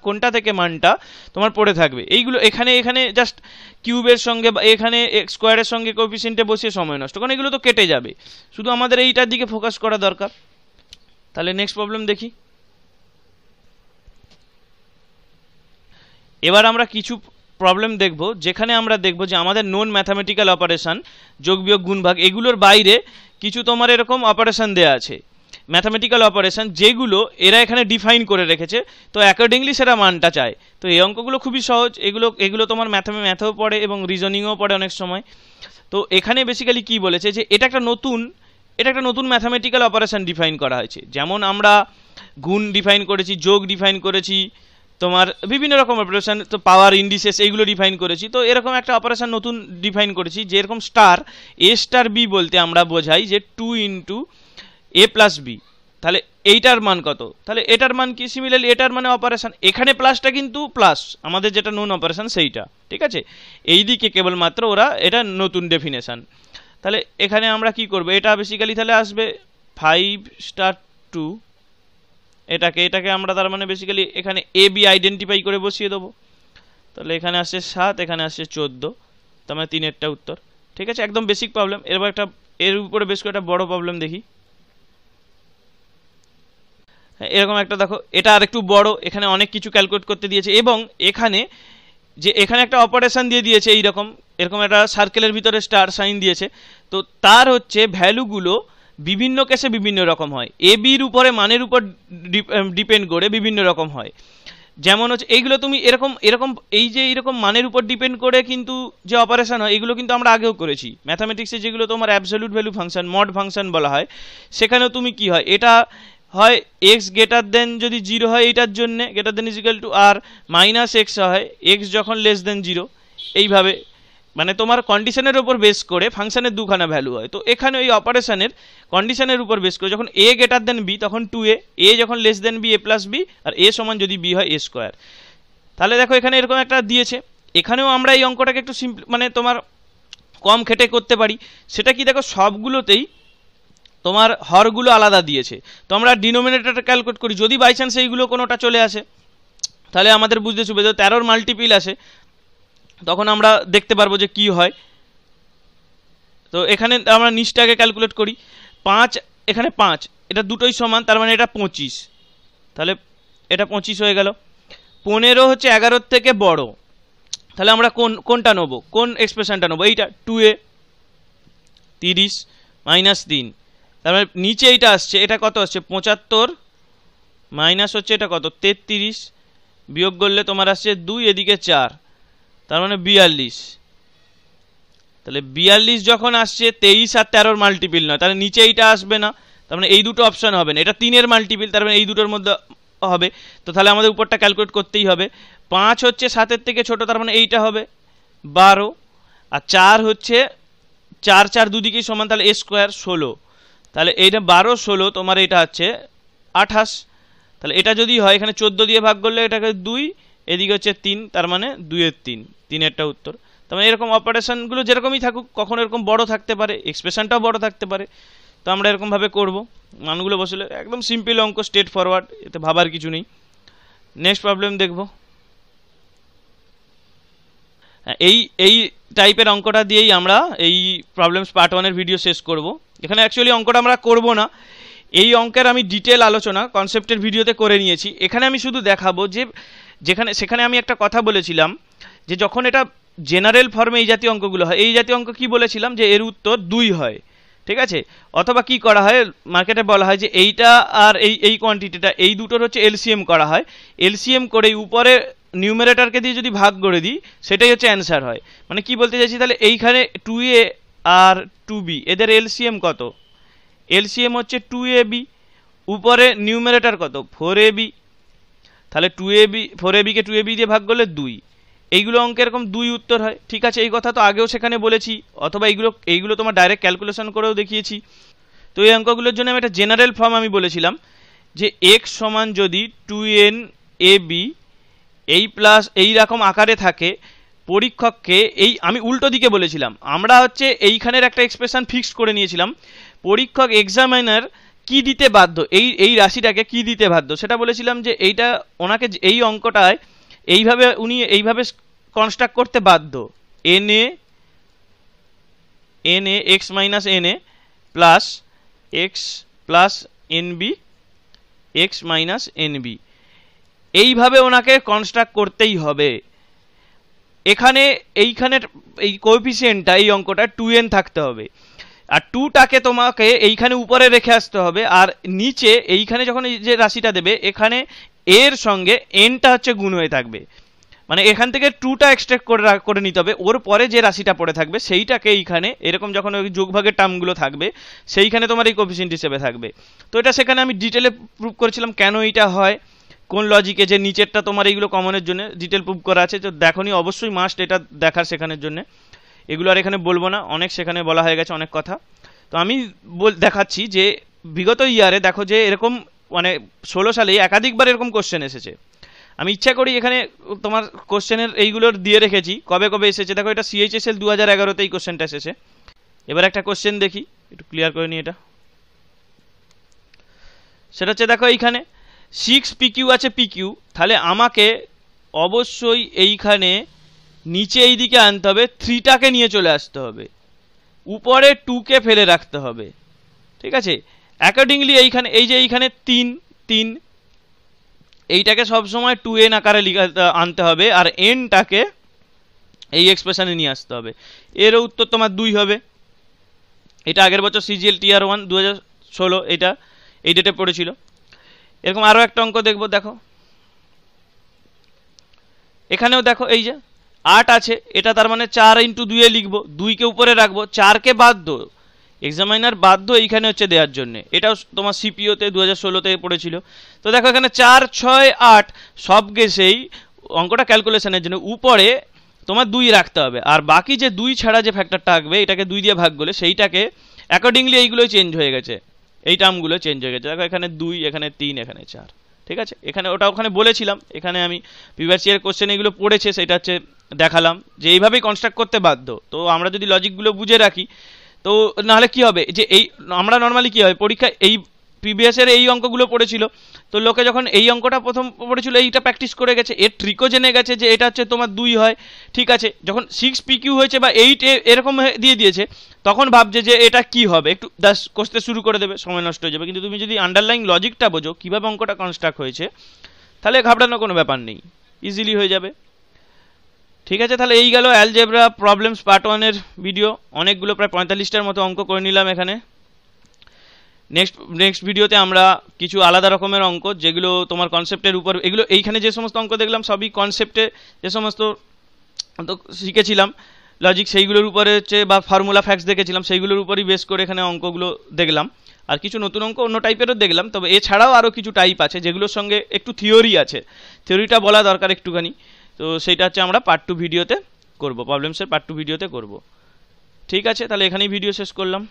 কোনটা থেকে মানটা তোমার পড়ে থাকবে। এইগুলো এখানে জাস্ট কিউবের সঙ্গে বা এখানে এক্স স্কোয়ারের সঙ্গে কোএফিসিয়েন্টে বসিয়ে সময় নষ্ট, কারণ এগুলো তো কেটে যাবে, শুধু আমাদের এইটার দিকে ফোকাস করা দরকার। তাহলে নেক্সট প্রবলেম দেখি। এবার আমরা কিছু প্রবলেম দেখব যেখানে আমরা দেখব যে আমাদের নন ম্যাথামেটিক্যাল অপারেশন, যোগ বিয়োগ গুণ ভাগ, এগুলোর বাইরে কিছু তোমার এরকম অপারেশন দেওয়া আছে, ম্যাথামেটিক্যাল অপারেশন, যেগুলো এরা এখানে ডিফাইন করে রেখেছে, তো অ্যাকর্ডিংলি সেটা মানটা চায়। তো এই অঙ্কগুলো খুবই সহজ, এগুলো তোমার ম্যাথেও পড়ে এবং রিজনিংও পড়ে অনেক সময়। তো এখানে বেসিক্যালি কি বলেছে, যে এটা একটা নতুন ম্যাথামেটিক্যাল অপারেশন ডিফাইন করা হয়েছে। যেমন আমরা গুণ ডিফাইন করেছি, যোগ ডিফাইন করেছি, তোমার বিভিন্ন রকম অপারেশন, তো পাওয়ার ইন্ডিসেস এইগুলো ডিফাইন করেছি। তো এরকম একটা অপারেশন নতুন ডিফাইন করেছি, যেরকম স্টার এ স্টার বি বলতে আমরা বোঝাই যে 2 ইন্টু এ প্লাস বি। তাহলে এইটার মান কত? তাহলে এটার মান কি? সিমিলারলি এটার মানে অপারেশন, এখানে প্লাসটা কিন্তু প্লাস আমাদের যেটা নন অপারেশন সেইটা, ঠিক আছে। এই দিকে কেবলমাত্র ওরা এটা নতুন ডেফিনেশন। তাহলে এখানে আমরা কি করব, এটা বেসিক্যালি তাহলে আসবে 5 স্টার 2, এটাকে আমরা তার মানে বেসিক্যালি এখানে এ বি আইডেন্টিফাই করে বসিয়ে দেবো। তাহলে এখানে আসছে 7, এখানে আসছে 14, তার মানে 3-এরটা উত্তর, ঠিক আছে। একদম বেসিক প্রবলেম। এরপর এর উপরে বেশ করে একটা বড় প্রবলেম দেখি। এরকম একটা দেখো, এটা আর একটু বড়, এখানে অনেক কিছু ক্যালকুলেট করতে দিয়েছে, এবং এখানে একটা অপারেশন দিয়ে দিয়েছে এরকম একটা সার্কেলের ভিতরে স্টার সাইন দিয়েছে। তো তার হচ্ছে ভ্যালুগুলো বিভিন্ন কেসে বিভিন্ন রকম হয়, এ বির উপরে মানের উপর ডিপেন্ড করে বিভিন্ন রকম হয়। যেমন হচ্ছে এইগুলো তুমি এরকম এই যে এইরকম মানের উপর ডিপেন্ড করে কিন্তু যে অপারেশন হয়, এগুলো কিন্তু আমরা আগেও করেছি ম্যাথামেটিক্সে, যেগুলো তোমার absolute value function, mod function বলা হয়। সেখানেও তুমি কি হয়, এটা হয় এক্স গ্রেটার দেন যদি 0 হয়, এইটার জন্য গ্রেটার দেন ইজিক্যাল টু, আর মাইনাস এক্স হয় এক্স যখন লেস দেন 0। এইভাবে মানে তোমার কন্ডিশনের উপর বেস করে ফাংশনের দুখানা ভ্যালু হয়। তো এখানে এই অপারেশনের কন্ডিশনের উপর বেস করে যখন এ গ্রেটার দেন বি তখন 2a, এ যখন less than B A plus B, আর এ সমান যদি বি হয় এ স্কোয়ার। তাহলে দেখো এখানে এরকম একটা দিয়েছে, এখানেও আমরা এই অঙ্কটাকে একটু মানে তোমার কম খেটে করতে পারি। সেটা কি দেখো, সবগুলোতেই তোমার হরগুলো আলাদা দিয়েছে, তো আমরা ডিনোমিনেটরটা ক্যালকুলেট করি, যদি বাই চান্স এইগুলো কোনোটা চলে আসে তাহলে আমাদের বুঝতে সুবিধা, 13-র মাল্টিপিল আসে তখন আমরা দেখতে পারবো যে কি হয়। তো এখানে আমরা নিচটাকে ক্যালকুলেট করি, 5 এখানে 5, এটা দুটোই সমান, তার মানে এটা 25, তাহলে এটা 25 হয়ে গেল। 15 হচ্ছে 11-র থেকে বড়, তাহলে আমরা কোনটা নেবো, কোন এক্সপ্রেশনটা নেবো, এইটা 2a 30 মাইনাস 3, তার মানে নিচে এইটা আসছে, এটা কত আসছে 75 মাইনাস হচ্ছে এটা কত 33, বিয়োগ করলে তোমার আসছে 2, এদিকে 4, তার মানে 42। তাহলে 42 যখন আসছে 23 আর 13-র মাল্টিপিল নয়, তাহলে নিচে এইটা আসবে না, তার মানে এই দুটো অপশন হবে না। এটা 3-এর মাল্টিপিল, তার মানে এই দুটোর মধ্যে হবে, তো তাহলে আমাদের উপরটা ক্যালকুলেট করতেই হবে। 5 হচ্ছে 7-এর থেকে ছোট, তার মানে এইটা হবে 12, আর 4 হচ্ছে 4 4 দুদিকেই সমান, তাহলে a স্কোয়ার 16, তাহলে এইটা 12 16 তোমার এটা হচ্ছে 28, তাহলে এটা যদি হয় এখানে 14 দিয়ে ভাগ করলে এটাকে 2, এদিকে হচ্ছে 3, তার মানে 2-এর 3, 3-এরটা উত্তর। তার মানে এরকম অপারেশনগুলো যেরকমই থাকুক, কখনো এরকম বড় থাকতে পারে, এক্সপ্রেশনটাও বড় থাকতে পারে, তো আমরা এরকমভাবে করব। মানগুলো বসলে একদম সিম্পল অঙ্ক, স্ট্রেট ফরওয়ার্ড, এতে ভাবার কিছু নেই। নেক্সট প্রবলেম দেখব। এই টাইপের অঙ্কটা দিয়েই আমরা এই প্রবলেমস পার্ট 1-এর ভিডিও শেষ করব। এখানে অ্যাকচুয়ালি অঙ্কটা আমরা করব না, এই অঙ্কের আমি ডিটেল আলোচনা কনসেপ্টের ভিডিওতে করে নিয়েছি। এখানে আমি শুধু দেখাবো যে সেখানে আমি একটা কথা বলেছিলাম যে যখন এটা জেনারেল ফর্মে এই জাতীয় অঙ্কগুলো হয়, এই জাতীয় অঙ্ক কি বলেছিলাম যে এর উত্তর 2 হয়, ঠিক আছে। অথবা কি করা হয়, মার্কেটে বলা হয় যে এইটা আর এই কোয়ান্টিটিটা, এই দুটোর হচ্ছে এলসিএম করা হয়, এলসিএম করে উপরে নিউমারেটরকে দিয়ে যদি ভাগ করে দিই সেটাই হচ্ছে অ্যান্সার হয়। মানে কি বলতে চাইছি, তাহলে এইখানে 2a আর 2b এদের এলসিএম কত, এলসিএম হচ্ছে 2ab, উপরে নিউমারেটর কত 4ab, তাহলে 4ab-কে 2ab দিয়ে ভাগ করলে 2, এইগুলো অঙ্কে এরকম 2 উত্তর হয়, ঠিক আছে। এই কথা তো আগেও সেখানে বলেছি, অথবা এইগুলো তোমার ডাইরেক্ট ক্যালকুলেশন করেও দেখিয়েছি। তো এই অঙ্কগুলোর জন্য আমি একটা জেনারেল ফর্ম আমি বলেছিলাম যে x সমান যদি 2n ab এই প্লাস এইরকম আকারে থাকে, পরীক্ষককে আমি উল্টো দিকে বলেছিলাম, আমরা হচ্ছে এইখানের একটা এক্সপ্রেশন ফিক্সড করে নিয়েছিলাম, পরীক্ষক এক্সামিনার কি দিতে বাধ্য, এই রাশিটাকে কি দিতে বাধ্য সেটা বলেছিলাম যে এইটা ওনাকে এই অঙ্কটায় উনি এইভাবে কনস্ট্রাক্ট করতে বাধ্য, na x minus na plus x plus nb x minus nb, এইভাবে ওনাকে কনস্ট্রাক্ট করতেই হবে। এইখানে এই কোএফিসিয়েন্টটা এই অঙ্কটা 2n থাকতে হবে, আর 2টাকে তোমাকে এইখানে উপরে রেখে আসতে হবে, আর নিচে এইখানে যখন এই যে রাশিটা দেবে এখানে এর সঙ্গে nটা হচ্ছে গুণ হয়ে থাকবে, মানে এখান থেকে 2টা এক্সট্রাক্ট করে নিতে হবে, ওর পরে যে রাশিটা পড়ে থাকবে সেইটাকে এইখানে এরকম যখন ওই যোগভাগের টার্মগুলো থাকবে সেইখানে তোমার এই কোএফিসিয়েন্ট হিসেবে থাকবে। তো এটা সেখানে আমি ডিটেলে প্রুভ করেছিলাম কেন এইটা হয়, কোন লজিকে, যে নিচেরটা তোমার এইগুলো কমনের জন্য ডিটেল প্রুভ করা আছে, তো দেখোনি অবশ্যই মাস্ট এটা দেখার শেখানোর জন্য। এগুলো আর এখানে বলবো না, অনেক সেখানে বলা হয়ে গেছে অনেক কথা। তো আমি দেখাচ্ছি যে বিগত ইয়ারে দেখো যে এরকম মানে 16 সালে একাধিকবার এরকম কোশ্চেন এসেছে। আমি ইচ্ছা করি এখানে তোমার কোশ্চেনের এইগুলোর দিয়ে রেখেছি কবে কবে এসেছে। দেখো এটা CHSL 2011-তে এই কোশ্চেনটা এসেছে। এবার একটা কোশ্চেন দেখি, একটু ক্লিয়ার করে নিই এটা। সেটা হচ্ছে দেখো এইখানে 6pq আছে pq, তাহলে আমাকে অবশ্যই এইখানে নিচে এই দিকে আনতে হবে, 3টাকে নিয়ে চলে আসতে হবে, উপরে 2কে ফেলে রাখতে হবে, ঠিক আছে। অ্যাকর্ডিংলি এইখানে এই যে এইখানে 3 এইটাকে সবসময় 2n আকারে আনতে হবে, আর nটাকে এই এক্সপ্রেশনে নিয়ে আসতে হবে। এর উত্তর তোমার 2 হবে। এটা আগের বছর CGL Tier 1 2016 এটা এই ডেটে পড়েছিল। এরকম আরও একটা অঙ্ক দেখবো, দেখো এখানেও দেখো এই যে 8 আছে, এটা তার মানে 4 × 2 লিখবো, 2কে উপরে রাখবো, 4কে বাধ্য এক্সামিনার বাধ্য এইখানে হচ্ছে দেওয়ার জন্য, এটাও তোমার CPO-তে 2016-তে পড়েছিল। তো দেখো এখানে 4 6 8 সব গেছেই অঙ্কটা ক্যালকুলেশনের জন্য উপরে তোমার 2 রাখতে হবে, আর বাকি যে 2 ছাড়া যে ফ্যাক্টরটা আসবে এটাকে 2 দিয়ে ভাগ করলে সেইটাকে অ্যাকর্ডিংলি এইগুলোই চেঞ্জ হয়ে গেছে, এই টার্মগুলো চেঞ্জ হয়ে গেছে। দেখো এখানে 2, এখানে 3, এখানে 4, ঠিক আছে। এখানে ওখানে বলেছিলাম, এখানে আমি প্রিভিয়াস ইয়ার কোশ্চেন এগুলো পড়েছে সেটা হচ্ছে দেখালাম যে এইভাবেই কনস্ট্রাক্ট করতে বাধ্য। তো আমরা যদি লজিকগুলো বুঝে রাখি তো নাহলে কি হবে, যে এই আমরা নর্মালি কি হয় পরীক্ষায় এই প্রিভিয়াস ইয়ারে এই অঙ্কগুলো পড়েছিল, তো লোকে যখন এই অঙ্কটা প্রথম পড়েছিল এইটা প্র্যাকটিস করে গেছে, এর ট্রিকও জেনে গেছে যে এটা হচ্ছে তোমার 2 হয়, ঠিক আছে। যখন 6pq হয়েছে বা 8 এরকম দিয়ে দিয়েছে তখন ভাবছে যে এটা কি হবে, একটু কষতে শুরু করে দেবে, সময় নষ্ট হয়ে যাবে। কিন্তু তুমি যদি আন্ডারলাইন লজিকটা বোঝো কীভাবে অঙ্কটা কনস্ট্রাক্ট হয়েছে, তাহলে ঘাবড়ানোর কোনো ব্যাপার নেই, ইজিলি হয়ে যাবে, ঠিক আছে। তাহলে এই গেল অ্যালজেব্রা প্রবলেমস পার্ট 1-এর ভিডিও, অনেকগুলো প্রায় 45টার মতো অঙ্ক করে নিলাম এখানে। নেক্সট ভিডিওতে আমরা কিছু আলাদা রকমের অঙ্ক যেগুলো তোমার কনসেপ্টের উপর, এগুলো এইখানে যে সমস্ত অঙ্ক দেখলাম সবই কনসেপ্টে যে সমস্ত শিখেছিলাম লজিক সেইগুলোর উপরে হচ্ছে, বা ফর্মুলা ফ্যাক্টস দেখেছিলাম সেইগুলোর উপরই বেস করে এখানে অঙ্কগুলো দেখলাম। আর কিছু নতুন অঙ্ক অন্য টাইপেরও দেখলাম, তবে এছাড়াও আরও কিছু টাইপ আছে যেগুলোর সঙ্গে একটু থিওরি আছে, থিওরিটা বলা দরকার একটুখানি। তো সেইটা হচ্ছে আমরা পার্ট 2 ভিডিওতে করব, প্রবলেমসের পার্ট 2 ভিডিওতে করব। ঠিক আছে, তাহলে এখানেই ভিডিও শেষ করলাম।